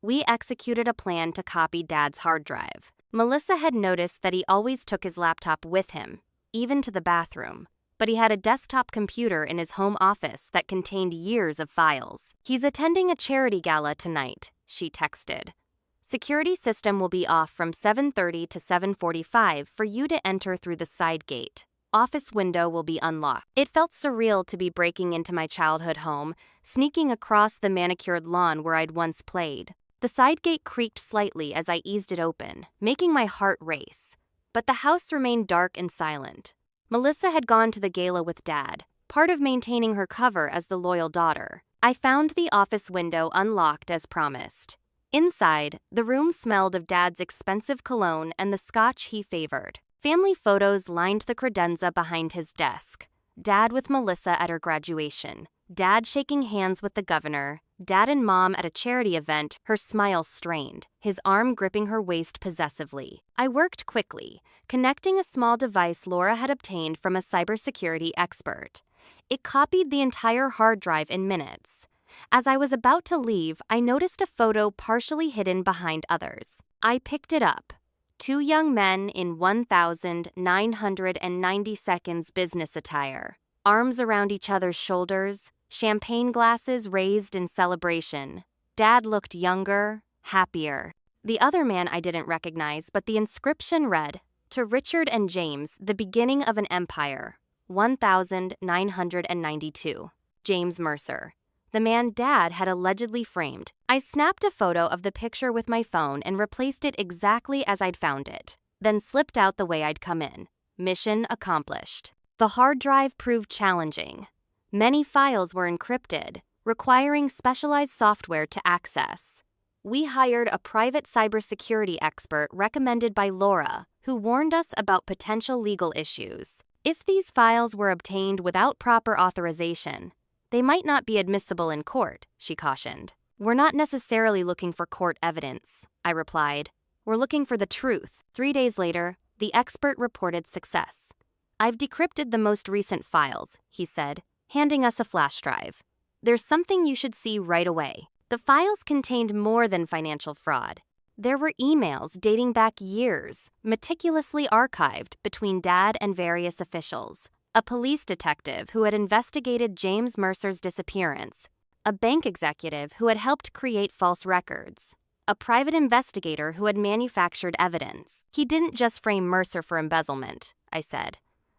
we executed a plan to copy Dad's hard drive. Melissa had noticed that he always took his laptop with him, even to the bathroom, but he had a desktop computer in his home office that contained years of files. "He's attending a charity gala tonight," she texted. "Security system will be off from 7:30 to 7:45 for you to enter through the side gate. Office window will be unlocked." It felt surreal to be breaking into my childhood home, sneaking across the manicured lawn where I'd once played. The side gate creaked slightly as I eased it open, making my heart race. But the house remained dark and silent. Melissa had gone to the gala with Dad, part of maintaining her cover as the loyal daughter. I found the office window unlocked as promised. Inside, the room smelled of Dad's expensive cologne and the scotch he favored. Family photos lined the credenza behind his desk. Dad with Melissa at her graduation, Dad shaking hands with the governor, Dad and Mom at a charity event, her smile strained, his arm gripping her waist possessively. I worked quickly, connecting a small device Laura had obtained from a cybersecurity expert. It copied the entire hard drive in minutes. As I was about to leave, I noticed a photo partially hidden behind others. I picked it up. Two young men in 1,990 seconds business attire, arms around each other's shoulders, champagne glasses raised in celebration. Dad looked younger, happier. The other man I didn't recognize, but the inscription read, "To Richard and James, the beginning of an empire, 1,992. James Mercer." The man Dad had allegedly framed. I snapped a photo of the picture with my phone and replaced it exactly as I'd found it, then slipped out the way I'd come in. Mission accomplished. The hard drive proved challenging. Many files were encrypted, requiring specialized software to access. We hired a private cybersecurity expert recommended by Laura, who warned us about potential legal issues. If these files were obtained without proper authorization, they might not be admissible in court, she cautioned. "We're not necessarily looking for court evidence," I replied. "We're looking for the truth." 3 days later, the expert reported success. "I've decrypted the most recent files," he said, handing us a flash drive. "There's something you should see right away." The files contained more than financial fraud. There were emails dating back years, meticulously archived between Dad and various officials. A police detective who had investigated James Mercer's disappearance, a bank executive who had helped create false records, a private investigator who had manufactured evidence. "He didn't just frame Mercer for embezzlement," I said,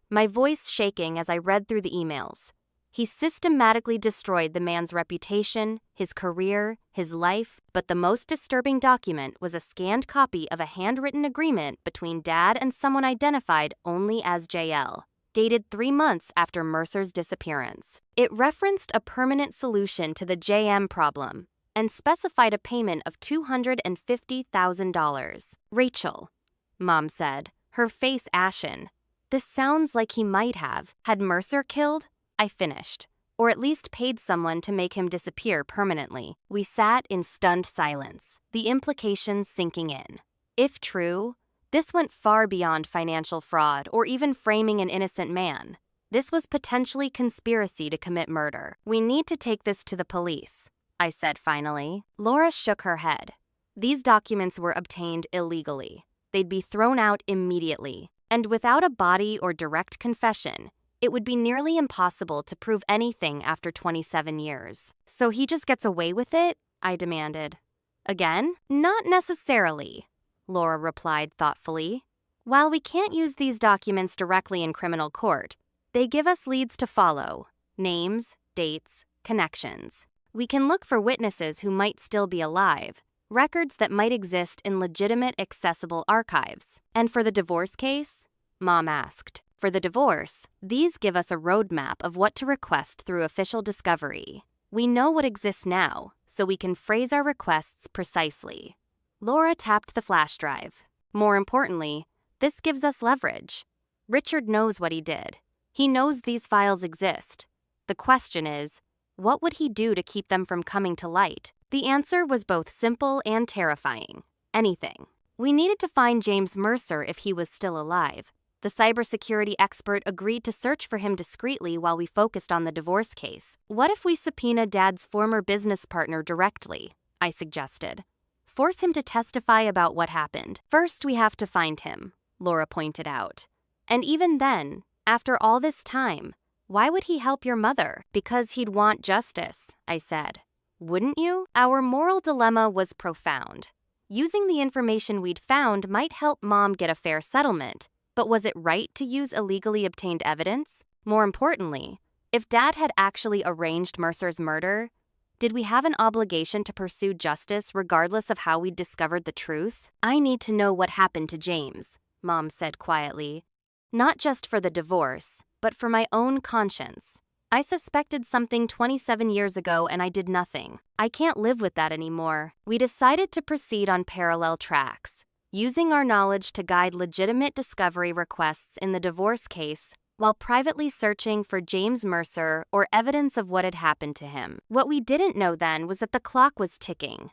my voice shaking as I read through the emails. "He systematically destroyed the man's reputation, his career, his life, but the most disturbing document was a scanned copy of a handwritten agreement between Dad and someone identified only as JL. Dated 3 months after Mercer's disappearance. It referenced a permanent solution to the JM problem and specified a payment of $250,000. "Rachel," Mom said, her face ashen. "This sounds like he might have had Mercer killed," I finished, "or at least paid someone to make him disappear permanently." We sat in stunned silence, the implications sinking in. If true, this went far beyond financial fraud or even framing an innocent man. This was potentially conspiracy to commit murder. "We need to take this to the police," I said finally. Laura shook her head. These documents were obtained illegally. They'd be thrown out immediately. And without a body or direct confession, it would be nearly impossible to prove anything after 27 years. "So he just gets away with it?" I demanded. "Again? Not necessarily," Laura replied thoughtfully. "While we can't use these documents directly in criminal court, they give us leads to follow: names, dates, Connections. We can look for witnesses who might still be alive, records that might exist in legitimate, accessible archives. And for the divorce case? Mom asked. For the divorce, these give us a roadmap of what to request through official discovery. We know what exists now, so we can phrase our requests precisely. Laura tapped the flash drive. More importantly, this gives us leverage. Richard knows what he did. He knows these files exist. The question is, what would he do to keep them from coming to light? The answer was both simple and terrifying. Anything. We needed to find James Mercer if he was still alive. The cybersecurity expert agreed to search for him discreetly while we focused on the divorce case. What if we subpoena Dad's former business partner directly? I suggested. Force him to testify about what happened. First, we have to find him, Laura pointed out. And even then, after all this time, why would he help your mother? Because he'd want justice, I said. Wouldn't you? Our moral dilemma was profound. Using the information we'd found might help Mom get a fair settlement, but was it right to use illegally obtained evidence? More importantly, if Dad had actually arranged Mercer's murder, did we have an obligation to pursue justice regardless of how we'd discovered the truth? I need to know what happened to James, Mom said quietly. Not just for the divorce, but for my own conscience. I suspected something 27 years ago and I did nothing. I can't live with that anymore. We decided to proceed on parallel tracks, using our knowledge to guide legitimate discovery requests in the divorce case while privately searching for James Mercer or evidence of what had happened to him. What we didn't know then was that the clock was ticking.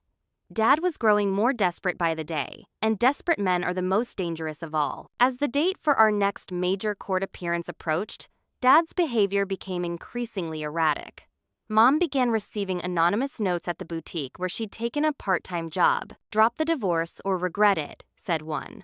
Dad was growing more desperate by the day, and desperate men are the most dangerous of all. As the date for our next major court appearance approached, Dad's behavior became increasingly erratic. Mom began receiving anonymous notes at the boutique where she'd taken a part-time job. Drop the divorce or regret it, said one.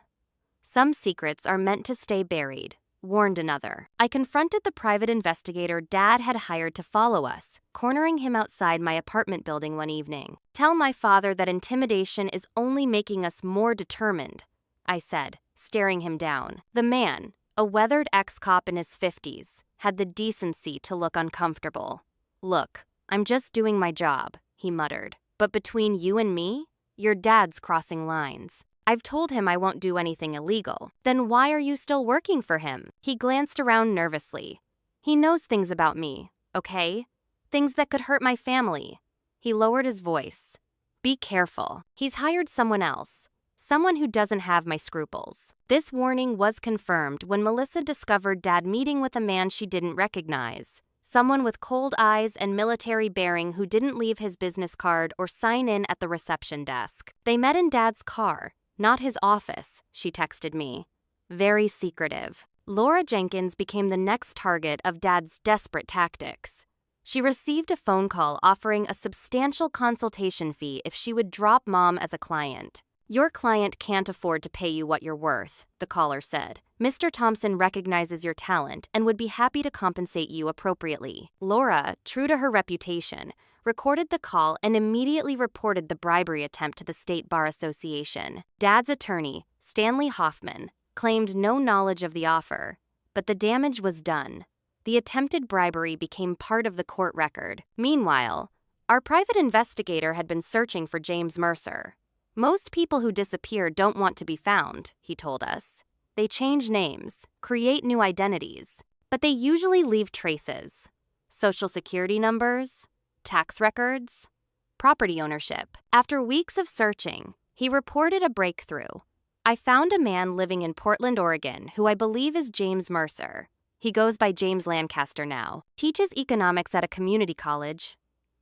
Some secrets are meant to stay buried, warned another. I confronted the private investigator Dad had hired to follow us, cornering him outside my apartment building one evening. Tell my father that intimidation is only making us more determined, I said, staring him down. The man, a weathered ex-cop in his 50s, had the decency to look uncomfortable. Look, I'm just doing my job, he muttered. But between you and me, your dad's crossing lines. I've told him I won't do anything illegal. Then why are you still working for him? He glanced around nervously. He knows things about me, okay? Things that could hurt my family. He lowered his voice. Be careful. He's hired someone else. Someone who doesn't have my scruples. This warning was confirmed when Melissa discovered Dad meeting with a man she didn't recognize. Someone with cold eyes and military bearing who didn't leave his business card or sign in at the reception desk. They met in Dad's car. Not his office, she texted me. Very secretive. Laura Jenkins became the next target of Dad's desperate tactics. She received a phone call offering a substantial consultation fee if she would drop Mom as a client. Your client can't afford to pay you what you're worth, the caller said. Mr. Thompson recognizes your talent and would be happy to compensate you appropriately. Laura, true to her reputation, recorded the call and immediately reported the bribery attempt to the State Bar Association. Dad's attorney, Stanley Hoffman, claimed no knowledge of the offer, but the damage was done. The attempted bribery became part of the court record. Meanwhile, our private investigator had been searching for James Mercer. Most people who disappear don't want to be found, he told us. They change names, create new identities, but they usually leave traces. Social security numbers, tax records, property ownership. After weeks of searching, he reported a breakthrough. I found a man living in Portland, Oregon, who I believe is James Mercer. He goes by James Lancaster now, teaches economics at a community college,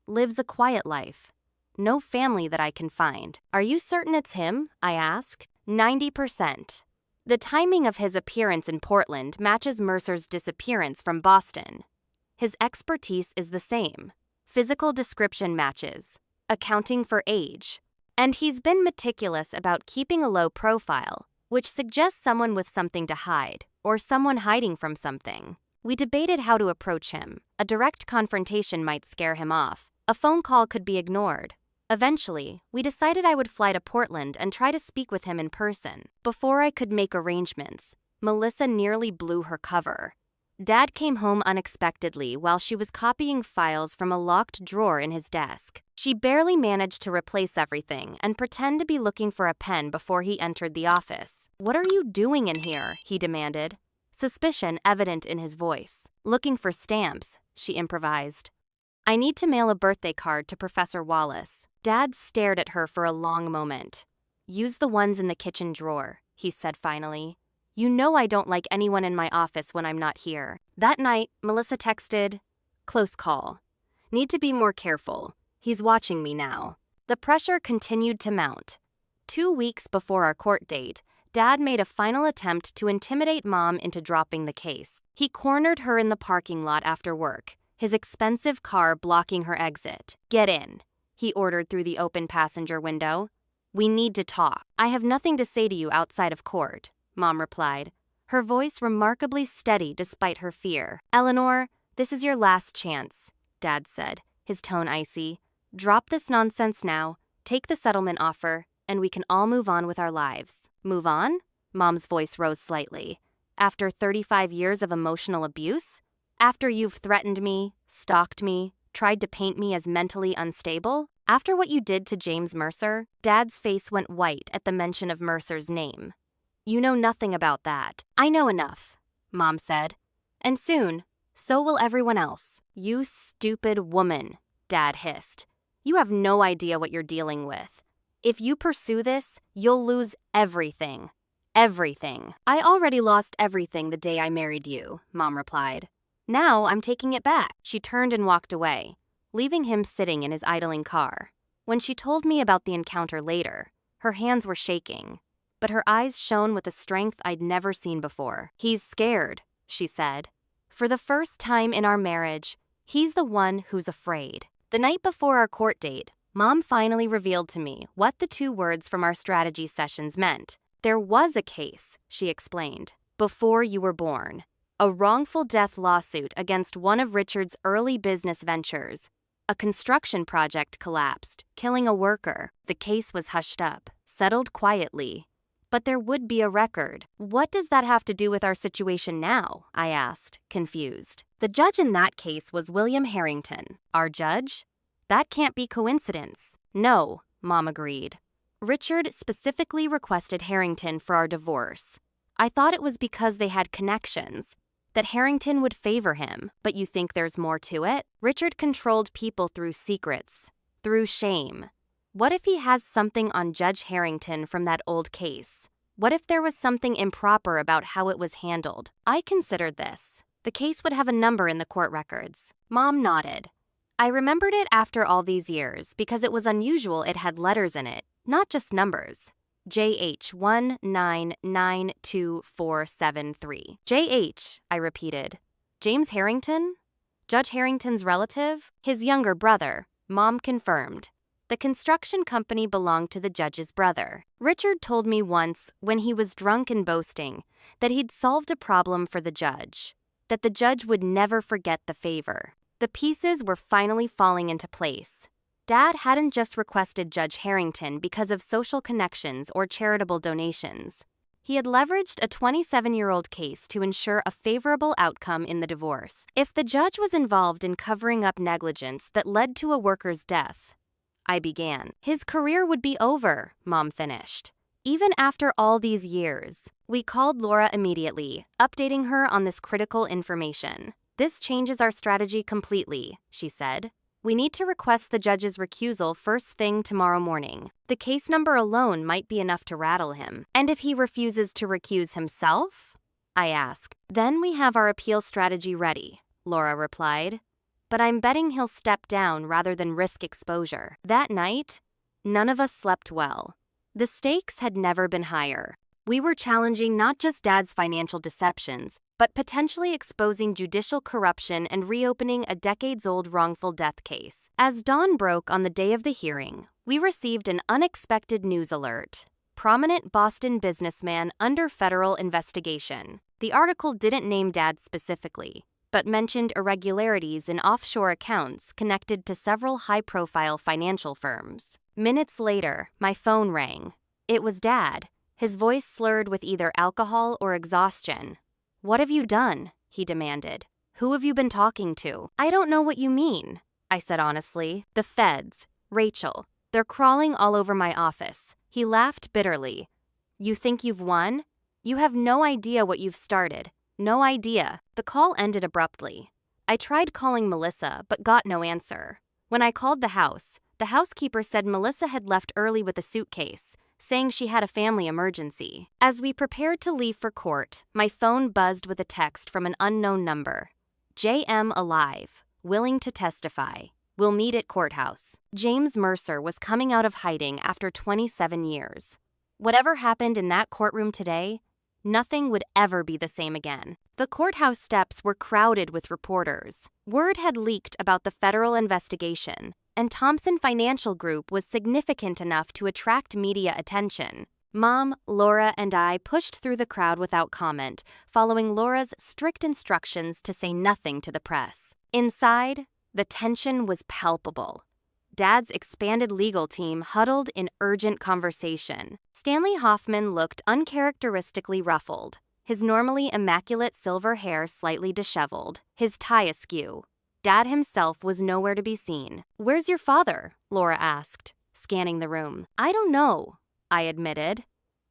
lives a quiet life. No family that I can find. Are you certain it's him? I ask. 90%. The timing of his appearance in Portland matches Mercer's disappearance from Boston. His expertise is the same. Physical description matches, accounting for age. And he's been meticulous about keeping a low profile, which suggests someone with something to hide, or someone hiding from something. We debated how to approach him. A direct confrontation might scare him off. A phone call could be ignored. Eventually, we decided I would fly to Portland and try to speak with him in person. Before I could make arrangements, Melissa nearly blew her cover. Dad came home unexpectedly while she was copying files from a locked drawer in his desk. She barely managed to replace everything and pretend to be looking for a pen before he entered the office. "What are you doing in here?" he demanded, suspicion evident in his voice. "Looking for stamps," she improvised. "I need to mail a birthday card to Professor Wallace." Dad stared at her for a long moment. "Use the ones in the kitchen drawer," he said finally. "You know I don't like anyone in my office when I'm not here." That night, Melissa texted, "Close call. Need to be more careful. He's watching me now." The pressure continued to mount. 2 weeks before our court date, Dad made a final attempt to intimidate Mom into dropping the case. He cornered her in the parking lot after work, his expensive car blocking her exit. "Get in," he ordered through the open passenger window. "We need to talk." "I have nothing to say to you outside of court," Mom replied, her voice remarkably steady despite her fear. "Eleanor, this is your last chance," Dad said, his tone icy. "Drop this nonsense now, take the settlement offer, and we can all move on with our lives." "Move on?" Mom's voice rose slightly. "After 35 years of emotional abuse? After you've threatened me, stalked me, tried to paint me as mentally unstable? After what you did to James Mercer?" Dad's face went white at the mention of Mercer's name. "You know nothing about that." "I know enough," Mom said. "And soon, so will everyone else." "You stupid woman," Dad hissed. "You have no idea what you're dealing with. If you pursue this, you'll lose everything. Everything." "I already lost everything the day I married you," Mom replied. "Now I'm taking it back." She turned and walked away, leaving him sitting in his idling car. When she told me about the encounter later, her hands were shaking, but her eyes shone with a strength I'd never seen before. "He's scared," she said. "For the first time in our marriage, he's the one who's afraid." The night before our court date, Mom finally revealed to me what the 2 words from our strategy sessions meant. "There was a case," she explained, "before you were born. A wrongful death lawsuit against one of Richard's early business ventures. A construction project collapsed, killing a worker. The case was hushed up, settled quietly. But there would be a record." "What does that have to do with our situation now?" I asked, confused. "The judge in that case was William Harrington." "Our judge? That can't be coincidence." "No," Mom agreed. "Richard specifically requested Harrington for our divorce. I thought it was because they had connections, that Harrington would favor him. But you think there's more to it? Richard controlled people through secrets, through shame. What if he has something on Judge Harrington from that old case? What if there was something improper about how it was handled?" I considered this. The case would have a number in the court records. Mom nodded. I remembered it after all these years because it was unusual it had letters in it, not just numbers. JH1992473. JH, I repeated. James Harrington? Judge Harrington's relative? His younger brother, Mom confirmed. The construction company belonged to the judge's brother. Richard told me once, when he was drunk and boasting, that he'd solved a problem for the judge, that the judge would never forget the favor. The pieces were finally falling into place. Dad hadn't just requested Judge Harrington because of social connections or charitable donations. He had leveraged a 27-year-old case to ensure a favorable outcome in the divorce. If the judge was involved in covering up negligence that led to a worker's death, I began. His career would be over, Mom finished. Even after all these years, we called Laura immediately, updating her on this critical information. "This changes our strategy completely," she said. "We need to request the judge's recusal first thing tomorrow morning. The case number alone might be enough to rattle him." "And if he refuses to recuse himself?" I asked. "Then we have our appeal strategy ready," Laura replied. "But I'm betting he'll step down rather than risk exposure." That night, none of us slept well. The stakes had never been higher. We were challenging not just Dad's financial deceptions, but potentially exposing judicial corruption and reopening a decades-old wrongful death case. As dawn broke on the day of the hearing, we received an unexpected news alert. Prominent Boston businessman under federal investigation. The article didn't name Dad specifically, but mentioned irregularities in offshore accounts connected to several high-profile financial firms. Minutes later, my phone rang. It was Dad, his voice slurred with either alcohol or exhaustion. "What have you done?" he demanded. "Who have you been talking to?" "I don't know what you mean," I said honestly. "The feds. Rachel. They're crawling all over my office." He laughed bitterly. "You think you've won? You have no idea what you've started. No idea." The call ended abruptly. I tried calling Melissa, but got no answer. When I called the housekeeper said Melissa had left early with a suitcase, saying she had a family emergency. As we prepared to leave for court, my phone buzzed with a text from an unknown number. "JM alive, willing to testify. We'll meet at courthouse." James Mercer was coming out of hiding after 27 years. Whatever happened in that courtroom today, nothing would ever be the same again. The courthouse steps were crowded with reporters. Word had leaked about the federal investigation, and Thompson Financial Group was significant enough to attract media attention. Mom, Laura, and I pushed through the crowd without comment, following Laura's strict instructions to say nothing to the press. Inside, the tension was palpable. Dad's expanded legal team huddled in urgent conversation. Stanley Hoffman looked uncharacteristically ruffled, his normally immaculate silver hair slightly disheveled, his tie askew. Dad himself was nowhere to be seen. "Where's your father?" Laura asked, scanning the room. "I don't know," I admitted.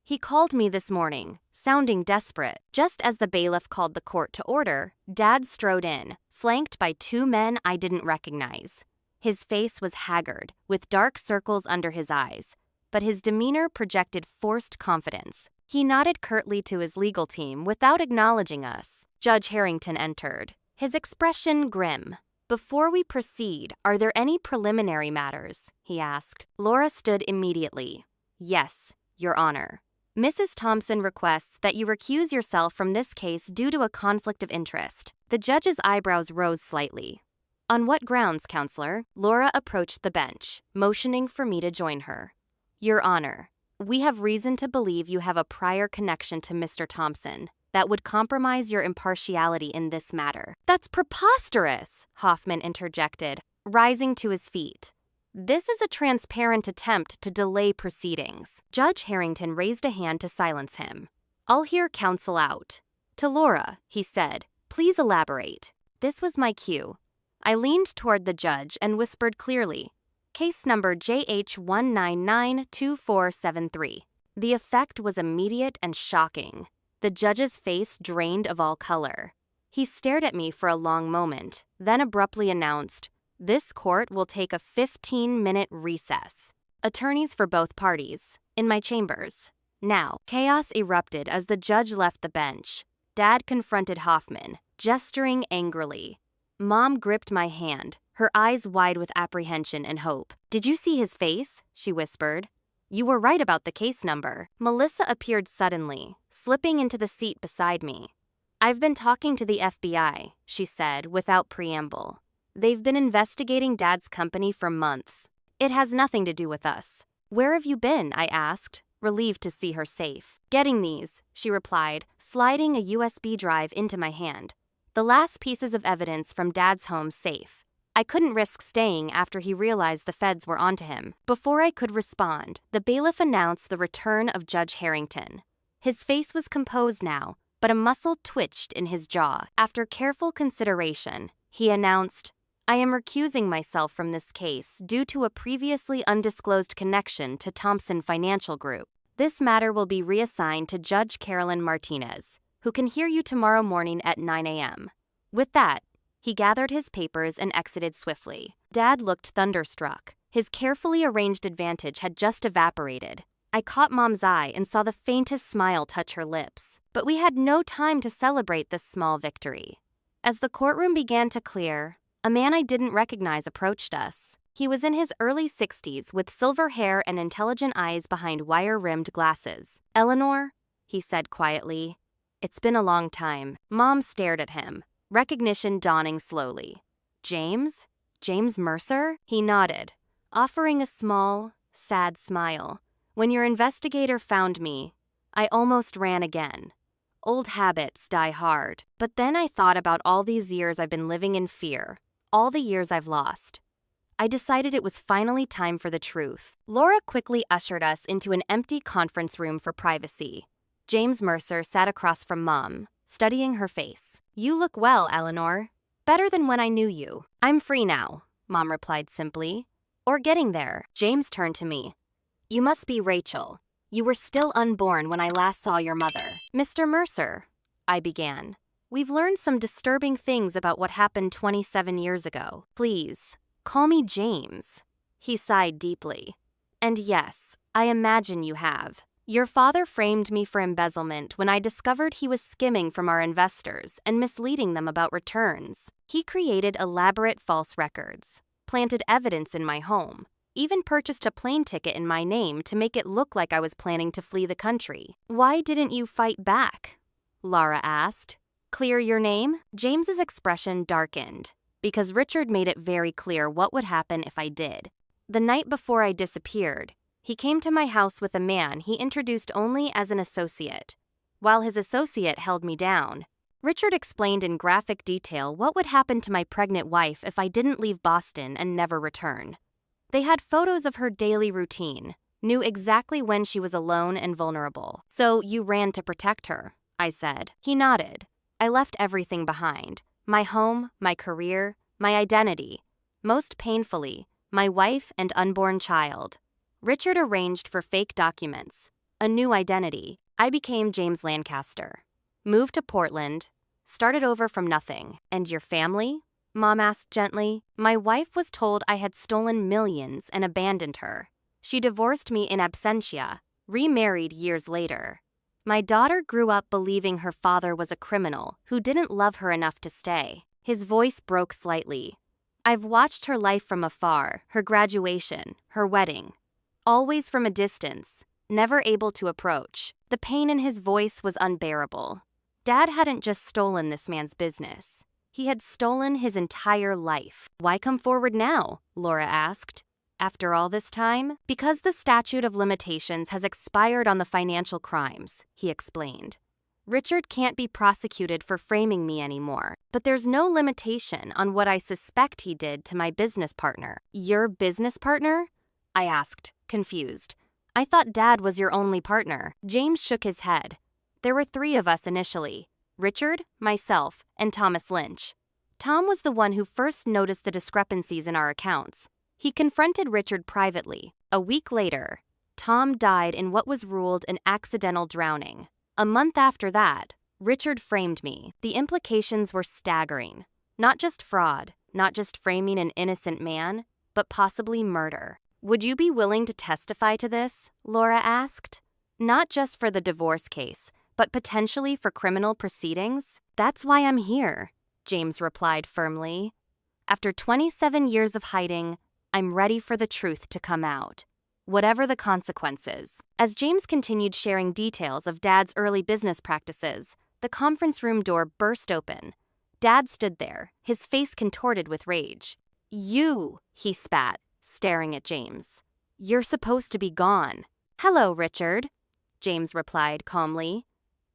"He called me this morning, sounding desperate." Just as the bailiff called the court to order, Dad strode in, flanked by two men I didn't recognize. His face was haggard, with dark circles under his eyes, but his demeanor projected forced confidence. He nodded curtly to his legal team without acknowledging us. Judge Harrington entered, his expression grim. "Before we proceed, are there any preliminary matters?" he asked. Laura stood immediately. "Yes, Your Honor. Mrs. Thompson requests that you recuse yourself from this case due to a conflict of interest." The judge's eyebrows rose slightly. "On what grounds, Counselor?" Laura approached the bench, motioning for me to join her. "Your Honor, we have reason to believe you have a prior connection to Mr. Thompson that would compromise your impartiality in this matter." "That's preposterous," Hoffman interjected, rising to his feet. "This is a transparent attempt to delay proceedings." Judge Harrington raised a hand to silence him. "I'll hear counsel out." To Laura, he said, "Please elaborate." This was my cue. I leaned toward the judge and whispered clearly, "Case number JH1992473. The effect was immediate and shocking. The judge's face drained of all color. He stared at me for a long moment, then abruptly announced, "This court will take a 15-minute recess. Attorneys for both parties, in my chambers." Now, chaos erupted as the judge left the bench. Dad confronted Hoffman, gesturing angrily. Mom gripped my hand, her eyes wide with apprehension and hope. "Did you see his face?" she whispered. "You were right about the case number." Melissa appeared suddenly, slipping into the seat beside me. "I've been talking to the FBI," she said without preamble. "They've been investigating Dad's company for months. It has nothing to do with us." "Where have you been?" I asked, relieved to see her safe. "Getting these," she replied, sliding a USB drive into my hand. "The last pieces of evidence from Dad's home safe. I couldn't risk staying after he realized the feds were onto him." Before I could respond, the bailiff announced the return of Judge Harrington. His face was composed now, but a muscle twitched in his jaw. After careful consideration, he announced, "I am recusing myself from this case due to a previously undisclosed connection to Thompson Financial Group. This matter will be reassigned to Judge Carolyn Martinez, who can hear you tomorrow morning at 9 a.m. With that, he gathered his papers and exited swiftly. Dad looked thunderstruck. His carefully arranged advantage had just evaporated. I caught Mom's eye and saw the faintest smile touch her lips. But we had no time to celebrate this small victory. As the courtroom began to clear, a man I didn't recognize approached us. He was in his early 60s with silver hair and intelligent eyes behind wire-rimmed glasses. "Eleanor," he said quietly, "it's been a long time." Mom stared at him, recognition dawning slowly. "James? James Mercer?" He nodded, offering a small, sad smile. "When your investigator found me, I almost ran again. Old habits die hard. But then I thought about all these years I've been living in fear, all the years I've lost. I decided it was finally time for the truth." Laura quickly ushered us into an empty conference room for privacy. James Mercer sat across from Mom, studying her face. "You look well, Eleanor. Better than when I knew you." "I'm free now," Mom replied simply. "Or getting there." James turned to me. "You must be Rachel. You were still unborn when I last saw your mother." "Mr. Mercer," I began. "We've learned some disturbing things about what happened 27 years ago. Please, call me James." He sighed deeply. "And yes, I imagine you have. Your father framed me for embezzlement when I discovered he was skimming from our investors and misleading them about returns. He created elaborate false records, planted evidence in my home, even purchased a plane ticket in my name to make it look like I was planning to flee the country." "Why didn't you fight back?" Laura asked. "Clear your name?" James's expression darkened, because Richard made it very clear what would happen if I did. The night before I disappeared, he came to my house with a man he introduced only as an associate. While his associate held me down, Richard explained in graphic detail what would happen to my pregnant wife if I didn't leave Boston and never return. They had photos of her daily routine, knew exactly when she was alone and vulnerable. "So you ran to protect her," I said. He nodded. "I left everything behind. My home, my career, my identity. Most painfully, my wife and unborn child." Richard arranged for fake documents, a new identity. I became James Lancaster. Moved to Portland, started over from nothing. "And your family?" Mom asked gently. "My wife was told I had stolen millions and abandoned her. She divorced me in absentia, remarried years later. My daughter grew up believing her father was a criminal who didn't love her enough to stay." His voice broke slightly. "I've watched her life from afar, her graduation, her wedding. Always from a distance, never able to approach." The pain in his voice was unbearable. Dad hadn't just stolen this man's business. He had stolen his entire life. "Why come forward now?" Laura asked. "After all this time?" "Because the statute of limitations has expired on the financial crimes," he explained. "Richard can't be prosecuted for framing me anymore, but there's no limitation on what I suspect he did to my business partner." "Your business partner?" I asked, confused. "I thought Dad was your only partner." James shook his head. "There were 3 of us initially: Richard, myself, and Thomas Lynch. Tom was the one who first noticed the discrepancies in our accounts. He confronted Richard privately. A week later, Tom died in what was ruled an accidental drowning. A month after that, Richard framed me. The implications were staggering. Not just fraud, not just framing an innocent man, but possibly murder." "Would you be willing to testify to this?" Laura asked. "Not just for the divorce case, but potentially for criminal proceedings?" "That's why I'm here," James replied firmly. "After 27 years of hiding, I'm ready for the truth to come out, whatever the consequences." As James continued sharing details of Dad's early business practices, the conference room door burst open. Dad stood there, his face contorted with rage. "You," he spat, staring at James. "You're supposed to be gone." "Hello, Richard," James replied calmly.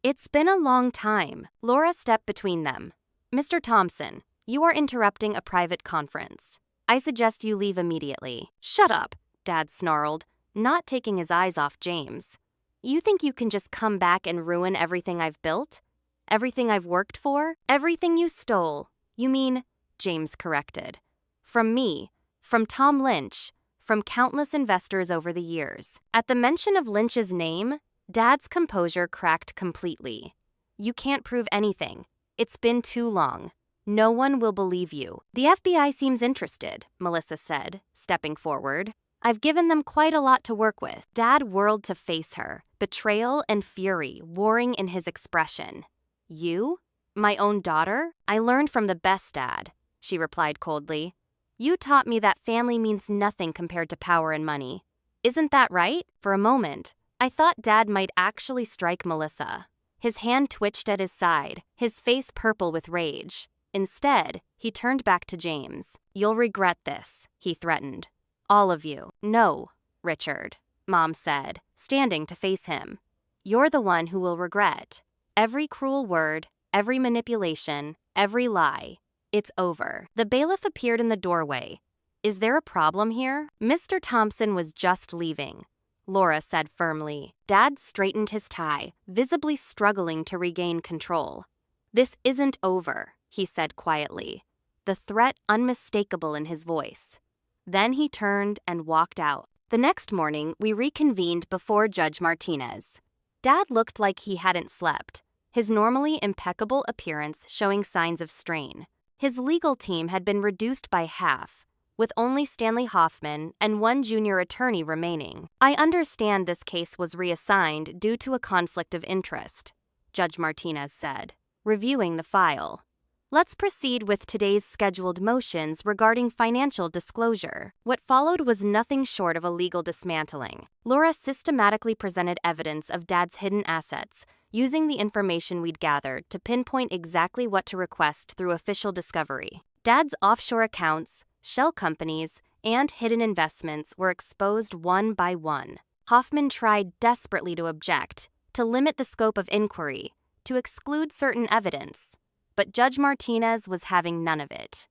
"It's been a long time." Laura stepped between them. "Mr. Thompson, you are interrupting a private conference. I suggest you leave immediately." "Shut up," Dad snarled, not taking his eyes off James. "You think you can just come back and ruin everything I've built? Everything I've worked for? Everything you stole. You mean," James corrected, "from me, from Tom Lynch, from countless investors over the years." At the mention of Lynch's name, Dad's composure cracked completely. "You can't prove anything. It's been too long. No one will believe you." "The FBI seems interested," Melissa said, stepping forward. "I've given them quite a lot to work with." Dad whirled to face her, betrayal and fury warring in his expression. "You? My own daughter?" "I learned from the best, Dad," she replied coldly. "You taught me that family means nothing compared to power and money. Isn't that right?" For a moment, I thought Dad might actually strike Melissa. His hand twitched at his side, his face purple with rage. Instead, he turned back to James. "You'll regret this," he threatened. "All of you." "No, Richard," Mom said, standing to face him. "You're the one who will regret. Every cruel word, every manipulation, every lie. It's over." The bailiff appeared in the doorway. "Is there a problem here?" "Mr. Thompson was just leaving," Laura said firmly. Dad straightened his tie, visibly struggling to regain control. "This isn't over," he said quietly, the threat unmistakable in his voice. Then he turned and walked out. The next morning, we reconvened before Judge Martinez. Dad looked like he hadn't slept, his normally impeccable appearance showing signs of strain. His legal team had been reduced by half, with only Stanley Hoffman and one junior attorney remaining. "I understand this case was reassigned due to a conflict of interest," Judge Martinez said, reviewing the file. "Let's proceed with today's scheduled motions regarding financial disclosure." What followed was nothing short of a legal dismantling. Laura systematically presented evidence of Dad's hidden assets, using the information we'd gathered to pinpoint exactly what to request through official discovery. Dad's offshore accounts, shell companies, and hidden investments were exposed one by one. Hoffman tried desperately to object, to limit the scope of inquiry, to exclude certain evidence. But Judge Martinez was having none of it.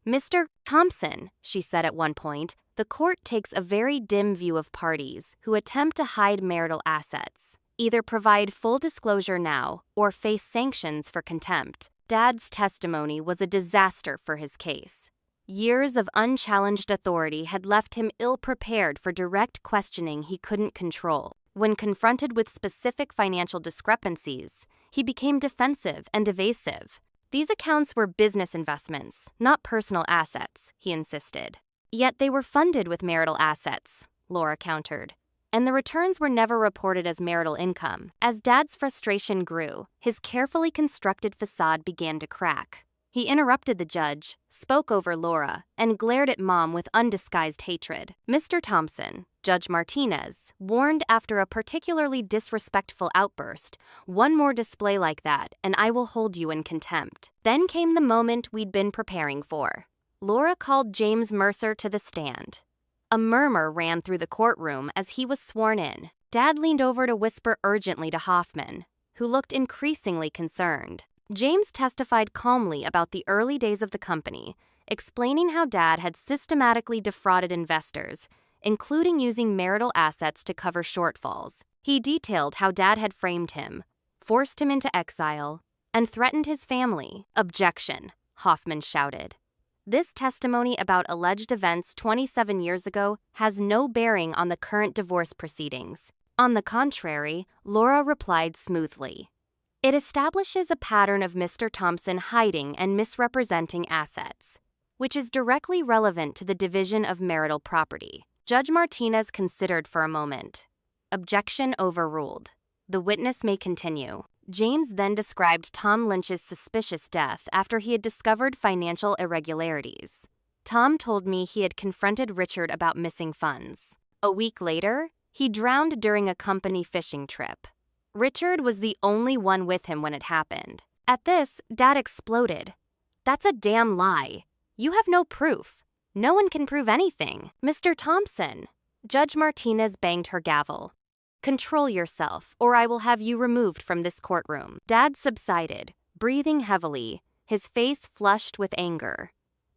"Mr. Thompson," she said at one point, "the court takes a very dim view of parties who attempt to hide marital assets. Either provide full disclosure now or face sanctions for contempt." Dad's testimony was a disaster for his case. Years of unchallenged authority had left him ill-prepared for direct questioning he couldn't control. When confronted with specific financial discrepancies, he became defensive and evasive. "These accounts were business investments, not personal assets," he insisted. "Yet they were funded with marital assets," Laura countered. "And the returns were never reported as marital income." As Dad's frustration grew, his carefully constructed facade began to crack. He interrupted the judge, spoke over Laura, and glared at Mom with undisguised hatred. "Mr. Thompson," Judge Martinez warned after a particularly disrespectful outburst, "one more display like that, and I will hold you in contempt." Then came the moment we'd been preparing for. Laura called James Mercer to the stand. A murmur ran through the courtroom as he was sworn in. Dad leaned over to whisper urgently to Hoffman, who looked increasingly concerned. James testified calmly about the early days of the company, explaining how Dad had systematically defrauded investors, including using marital assets to cover shortfalls. He detailed how Dad had framed him, forced him into exile, and threatened his family. "Objection," Hoffman shouted. "This testimony about alleged events 27 years ago has no bearing on the current divorce proceedings." On the contrary, Laura replied smoothly. "It establishes a pattern of Mr. Thompson hiding and misrepresenting assets, which is directly relevant to the division of marital property." Judge Martinez considered for a moment. "Objection overruled. The witness may continue." James then described Tom Lynch's suspicious death after he had discovered financial irregularities. "Tom told me he had confronted Richard about missing funds. A week later, he drowned during a company fishing trip. Richard was the only one with him when it happened." At this, Dad exploded. "That's a damn lie. You have no proof. No one can prove anything." "Mr. Thompson," Judge Martinez banged her gavel. "Control yourself, or I will have you removed from this courtroom." Dad subsided, breathing heavily, his face flushed with anger.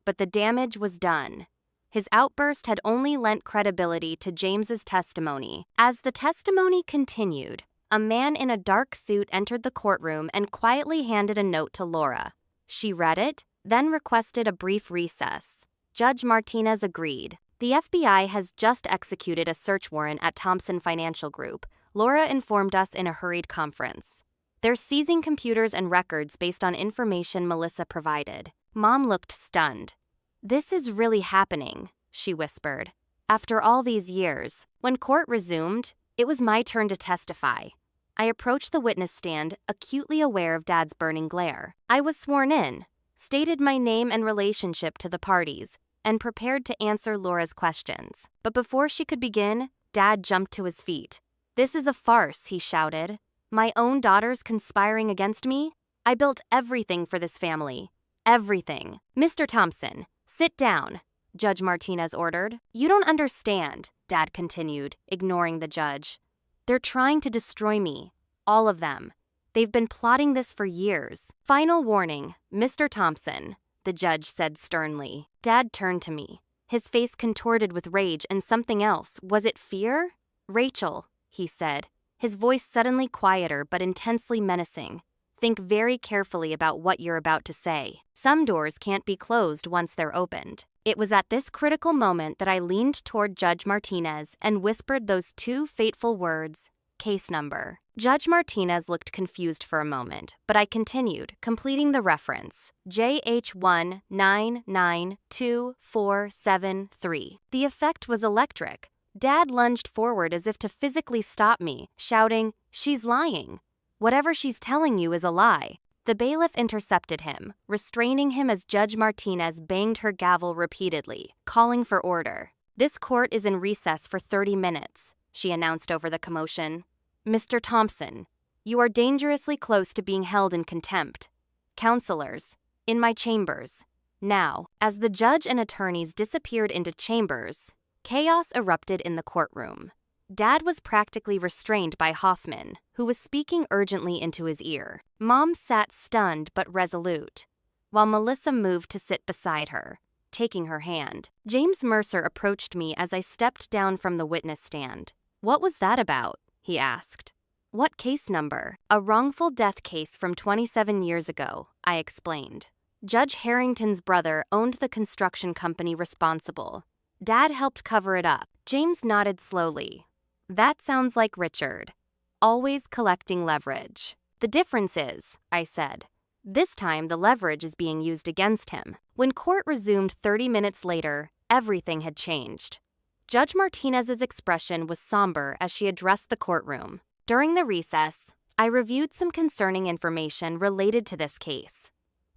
But the damage was done. His outburst had only lent credibility to James's testimony. As the testimony continued, a man in a dark suit entered the courtroom and quietly handed a note to Laura. She read it, then requested a brief recess. Judge Martinez agreed. "The FBI has just executed a search warrant at Thompson Financial Group," Laura informed us in a hurried conference. "They're seizing computers and records based on information Melissa provided." Mom looked stunned. "This is really happening," she whispered. "After all these years." When court resumed, it was my turn to testify. I approached the witness stand, acutely aware of Dad's burning glare. I was sworn in, stated my name and relationship to the parties, and prepared to answer Laura's questions. But before she could begin, Dad jumped to his feet. "This is a farce," he shouted. "My own daughters conspiring against me? I built everything for this family. Everything." "Mr. Thompson, sit down," Judge Martinez ordered. "You don't understand," Dad continued, ignoring the judge. "They're trying to destroy me. All of them. They've been plotting this for years." "Final warning, Mr. Thompson," the judge said sternly. Dad turned to me, his face contorted with rage and something else. Was it fear? "Rachel," he said, his voice suddenly quieter but intensely menacing. Think very carefully about what you're about to say. Some doors can't be closed once they're opened. It was at this critical moment that I leaned toward Judge Martinez and whispered those two fateful words, case number. Judge Martinez looked confused for a moment, but I continued, completing the reference, JH199247. The effect was electric. Dad lunged forward as if to physically stop me, shouting, "She's lying. Whatever she's telling you is a lie." The bailiff intercepted him, restraining him as Judge Martinez banged her gavel repeatedly, calling for order. "This court is in recess for 30 minutes, she announced over the commotion. "Mr. Thompson, you are dangerously close to being held in contempt. Counselors, in my chambers." Now, as the judge and attorneys disappeared into chambers, chaos erupted in the courtroom. Dad was practically restrained by Hoffman, who was speaking urgently into his ear. Mom sat stunned but resolute, while Melissa moved to sit beside her, taking her hand. James Mercer approached me as I stepped down from the witness stand. "What was that about?" he asked. "What case number?" "A wrongful death case from 27 years ago," I explained. "Judge Harrington's brother owned the construction company responsible. Dad helped cover it up." James nodded slowly. "That sounds like Richard. Always collecting leverage." "The difference is," I said, "this time the leverage is being used against him." When court resumed 30 minutes later, everything had changed. Judge Martinez's expression was somber as she addressed the courtroom. During the recess, I reviewed some concerning information related to this case.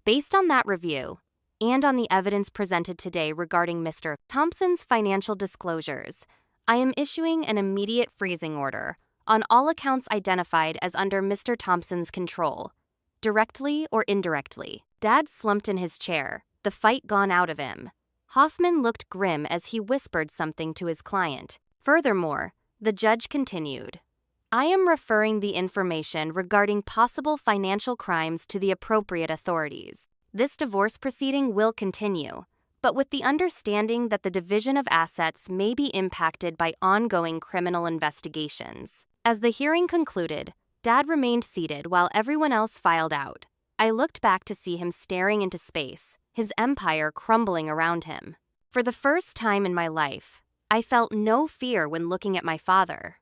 Based on that review, and on the evidence presented today regarding Mr. Thompson's financial disclosures, I am issuing an immediate freezing order on all accounts identified as under Mr. Thompson's control, directly or indirectly. Dad slumped in his chair, the fight gone out of him. Hoffman looked grim as he whispered something to his client. Furthermore, the judge continued, "I am referring the information regarding possible financial crimes to the appropriate authorities. This divorce proceeding will continue, but with the understanding that the division of assets may be impacted by ongoing criminal investigations." As the hearing concluded, Dad remained seated while everyone else filed out. I looked back to see him staring into space, his empire crumbling around him. For the first time in my life, I felt no fear when looking at my father.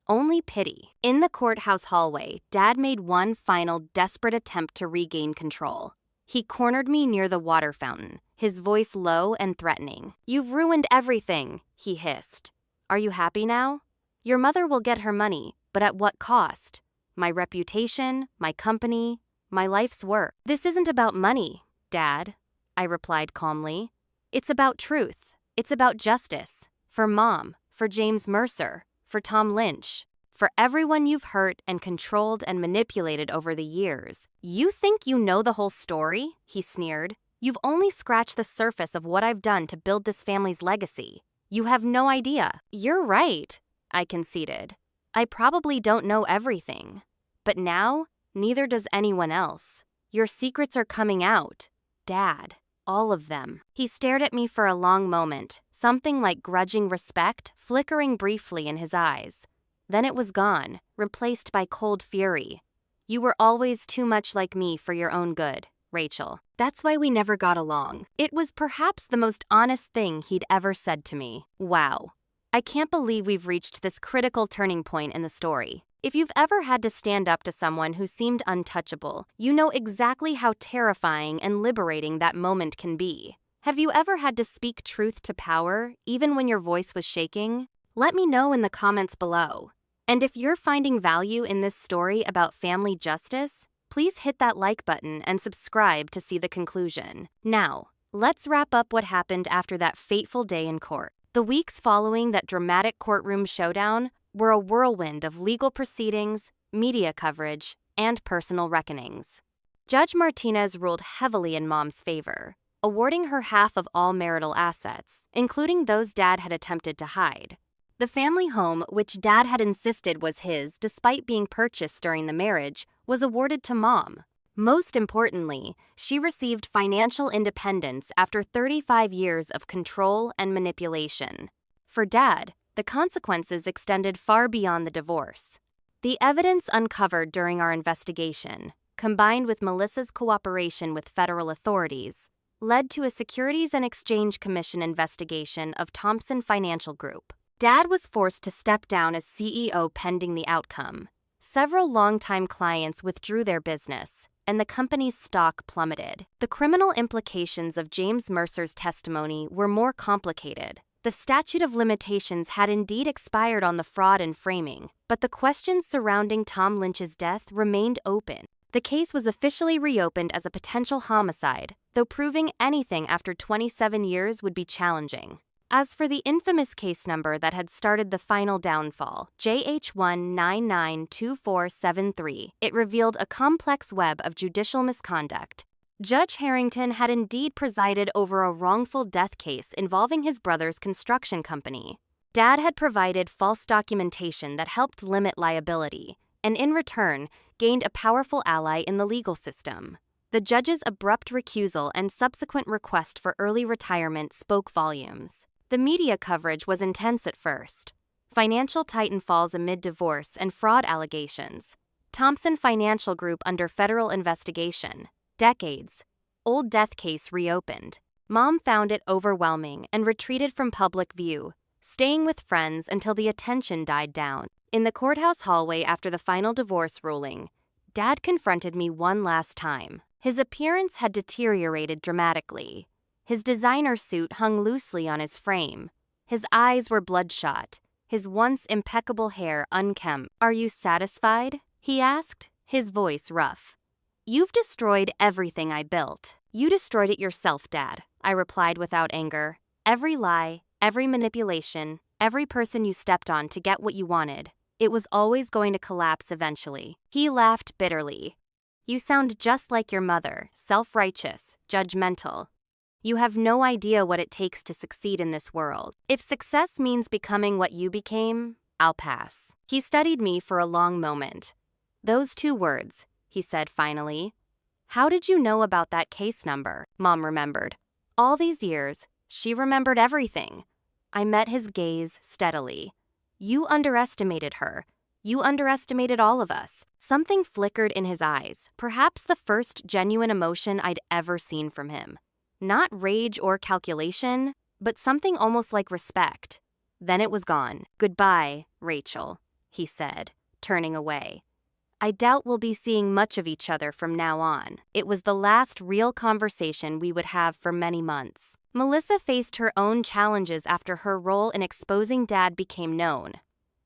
Only pity. In the courthouse hallway, Dad made one final desperate attempt to regain control. He cornered me near the water fountain, his voice low and threatening. "You've ruined everything," he hissed. "Are you happy now? Your mother will get her money, but at what cost? My reputation, my company, my life's work." "This isn't about money, Dad," I replied calmly. "It's about truth. It's about justice. For Mom, for James Mercer, for Tom Lynch, for everyone you've hurt and controlled and manipulated over the years." "You think you know the whole story?" he sneered. "You've only scratched the surface of what I've done to build this family's legacy. You have no idea." "You're right," I conceded. "I probably don't know everything. But now, neither does anyone else. Your secrets are coming out. Dad, all of them." He stared at me for a long moment, something like grudging respect flickering briefly in his eyes. Then it was gone, replaced by cold fury. "You were always too much like me for your own good, Rachel. That's why we never got along." It was perhaps the most honest thing he'd ever said to me. Wow. I can't believe we've reached this critical turning point in the story. If you've ever had to stand up to someone who seemed untouchable, you know exactly how terrifying and liberating that moment can be. Have you ever had to speak truth to power, even when your voice was shaking? Let me know in the comments below. And if you're finding value in this story about family justice, please hit that like button and subscribe to see the conclusion. Now, let's wrap up what happened after that fateful day in court. The weeks following that dramatic courtroom showdown were a whirlwind of legal proceedings, media coverage, and personal reckonings. Judge Martinez ruled heavily in Mom's favor, awarding her half of all marital assets, including those Dad had attempted to hide. The family home, which Dad had insisted was his despite being purchased during the marriage, was awarded to Mom. Most importantly, she received financial independence after 35 years of control and manipulation. For Dad, the consequences extended far beyond the divorce. The evidence uncovered during our investigation, combined with Melissa's cooperation with federal authorities, led to a Securities and Exchange Commission investigation of Thompson Financial Group. Dad was forced to step down as CEO pending the outcome. Several longtime clients withdrew their business, and the company's stock plummeted. The criminal implications of James Mercer's testimony were more complicated. The statute of limitations had indeed expired on the fraud and framing, but the questions surrounding Tom Lynch's death remained open. The case was officially reopened as a potential homicide, though proving anything after 27 years would be challenging. As for the infamous case number that had started the final downfall, JH1992473, it revealed a complex web of judicial misconduct. Judge Harrington had indeed presided over a wrongful death case involving his brother's construction company. Dad had provided false documentation that helped limit liability, and in return, gained a powerful ally in the legal system. The judge's abrupt recusal and subsequent request for early retirement spoke volumes. The media coverage was intense at first. Financial titan falls amid divorce and fraud allegations. Thompson Financial Group under federal investigation. Decades. Old death case reopened. Mom found it overwhelming and retreated from public view, staying with friends until the attention died down. In the courthouse hallway after the final divorce ruling, Dad confronted me one last time. His appearance had deteriorated dramatically. His designer suit hung loosely on his frame. His eyes were bloodshot, his once impeccable hair unkempt. "Are you satisfied?" he asked, his voice rough. "You've destroyed everything I built." "You destroyed it yourself, Dad," I replied without anger. "Every lie, every manipulation, every person you stepped on to get what you wanted, it was always going to collapse eventually." He laughed bitterly. "You sound just like your mother, self-righteous, judgmental. You have no idea what it takes to succeed in this world. If success means becoming what you became, I'll pass." He studied me for a long moment. "Those 2 words," he said finally. "How did you know about that case number?" Mom remembered. All these years, she remembered everything. I met his gaze steadily. "You underestimated her. You underestimated all of us." Something flickered in his eyes, perhaps the first genuine emotion I'd ever seen from him. Not rage or calculation, but something almost like respect. Then it was gone. "Goodbye, Rachel," he said, turning away. "I doubt we'll be seeing much of each other from now on." It was the last real conversation we would have for many months. Melissa faced her own challenges after her role in exposing Dad became known.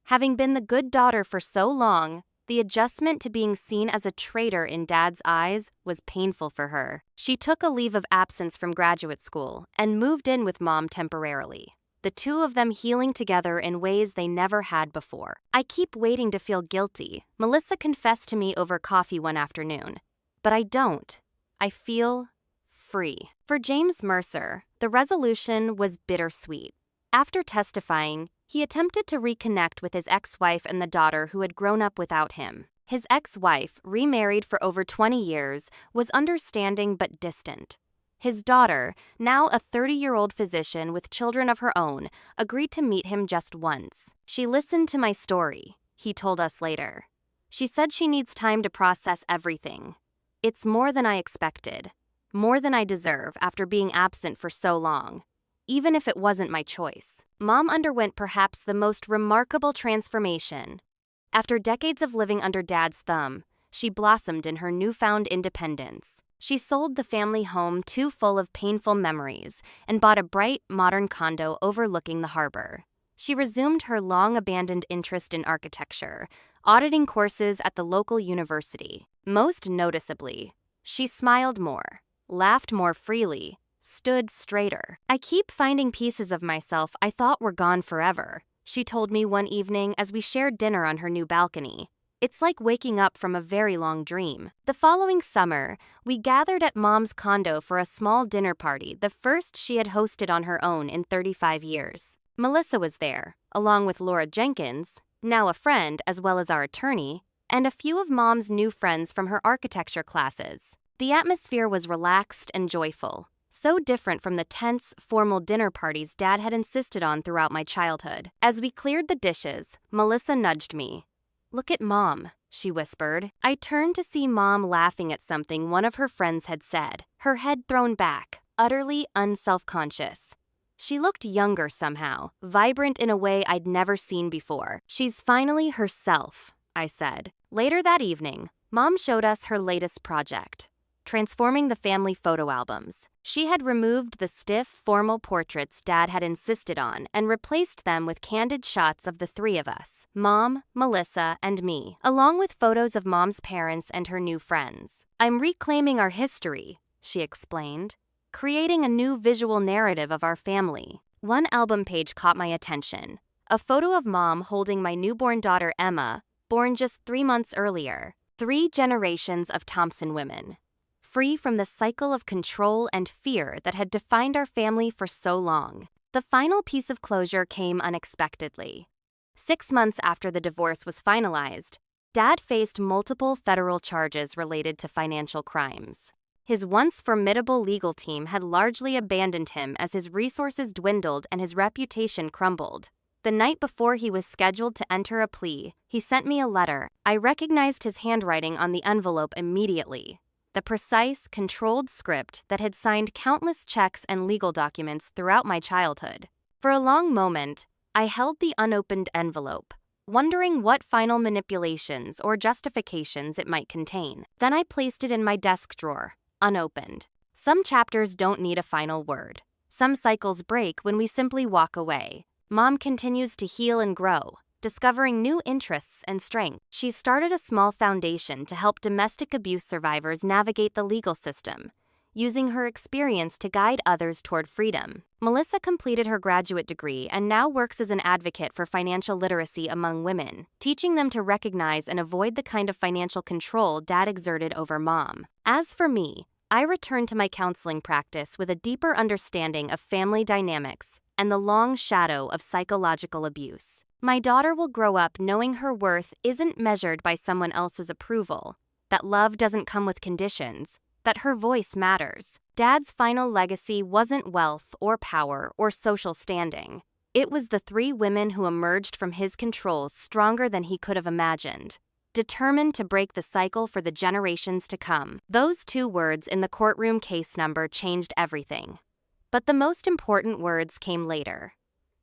Having been the good daughter for so long, the adjustment to being seen as a traitor in Dad's eyes was painful for her. She took a leave of absence from graduate school and moved in with Mom temporarily, the 2 of them healing together in ways they never had before. "I keep waiting to feel guilty," Melissa confessed to me over coffee one afternoon. "But I don't. I feel free." For James Mercer, the resolution was bittersweet. After testifying, he attempted to reconnect with his ex-wife and the daughter who had grown up without him. His ex-wife, remarried for over 20 years, was understanding but distant. His daughter, now a 30-year-old physician with children of her own, agreed to meet him just once. "She listened to my story," he told us later. "She said she needs time to process everything. It's more than I expected, more than I deserve after being absent for so long, even if it wasn't my choice." Mom underwent perhaps the most remarkable transformation. After decades of living under Dad's thumb, she blossomed in her newfound independence. She sold the family home too full of painful memories and bought a bright, modern condo overlooking the harbor. She resumed her long-abandoned interest in architecture, auditing courses at the local university. Most noticeably, she smiled more, laughed more freely, stood straighter. "I keep finding pieces of myself I thought were gone forever," she told me one evening as we shared dinner on her new balcony. "It's like waking up from a very long dream." The following summer, we gathered at Mom's condo for a small dinner party, the first she had hosted on her own in 35 years. Melissa was there, along with Laura Jenkins, now a friend as well as our attorney, and a few of Mom's new friends from her architecture classes. The atmosphere was relaxed and joyful, so different from the tense, formal dinner parties Dad had insisted on throughout my childhood. As we cleared the dishes, Melissa nudged me. "Look at Mom. she whispered. I turned to see Mom laughing at something one of her friends had said, her head thrown back, utterly unselfconscious. She looked younger somehow, vibrant in a way I'd never seen before. She's finally herself, I said. Later that evening, Mom showed us her latest project, transforming the family photo albums. She had removed the stiff, formal portraits Dad had insisted on and replaced them with candid shots of the three of us, Mom, Melissa, and me, along with photos of Mom's parents and her new friends. I'm reclaiming our history, she explained, creating a new visual narrative of our family. One album page caught my attention, a photo of Mom holding my newborn daughter Emma, born just 3 months earlier. 3 generations of Thompson women, free from the cycle of control and fear that had defined our family for so long. The final piece of closure came unexpectedly. 6 months after the divorce was finalized, Dad faced multiple federal charges related to financial crimes. His once formidable legal team had largely abandoned him as his resources dwindled and his reputation crumbled. The night before he was scheduled to enter a plea, he sent me a letter. I recognized his handwriting on the envelope immediately. The precise, controlled script that had signed countless checks and legal documents throughout my childhood. For a long moment, I held the unopened envelope, wondering what final manipulations or justifications it might contain. Then I placed it in my desk drawer, unopened. Some chapters don't need a final word. Some cycles break when we simply walk away. Mom continues to heal and grow, discovering new interests and strengths. She's started a small foundation to help domestic abuse survivors navigate the legal system, using her experience to guide others toward freedom. Melissa completed her graduate degree and now works as an advocate for financial literacy among women, teaching them to recognize and avoid the kind of financial control Dad exerted over Mom. As for me, I returned to my counseling practice with a deeper understanding of family dynamics and the long shadow of psychological abuse. My daughter will grow up knowing her worth isn't measured by someone else's approval, that love doesn't come with conditions, that her voice matters. Dad's final legacy wasn't wealth or power or social standing. It was the 3 women who emerged from his control stronger than he could have imagined, determined to break the cycle for the generations to come. Those 2 words in the courtroom case number changed everything. But the most important words came later.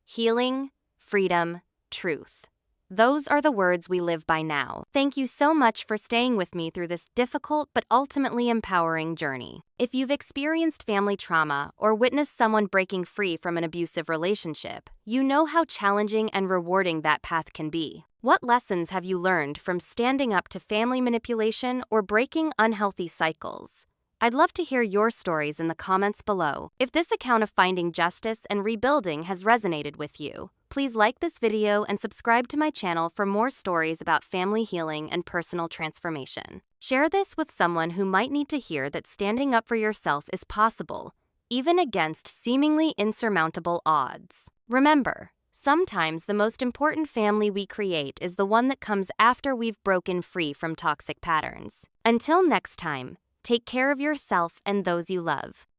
Healing, freedom, truth. Those are the words we live by now. Thank you so much for staying with me through this difficult but ultimately empowering journey. If you've experienced family trauma or witnessed someone breaking free from an abusive relationship, you know how challenging and rewarding that path can be. What lessons have you learned from standing up to family manipulation or breaking unhealthy cycles? I'd love to hear your stories in the comments below. If this account of finding justice and rebuilding has resonated with you, please like this video and subscribe to my channel for more stories about family healing and personal transformation. Share this with someone who might need to hear that standing up for yourself is possible, even against seemingly insurmountable odds. Remember, sometimes the most important family we create is the one that comes after we've broken free from toxic patterns. Until next time, take care of yourself and those you love.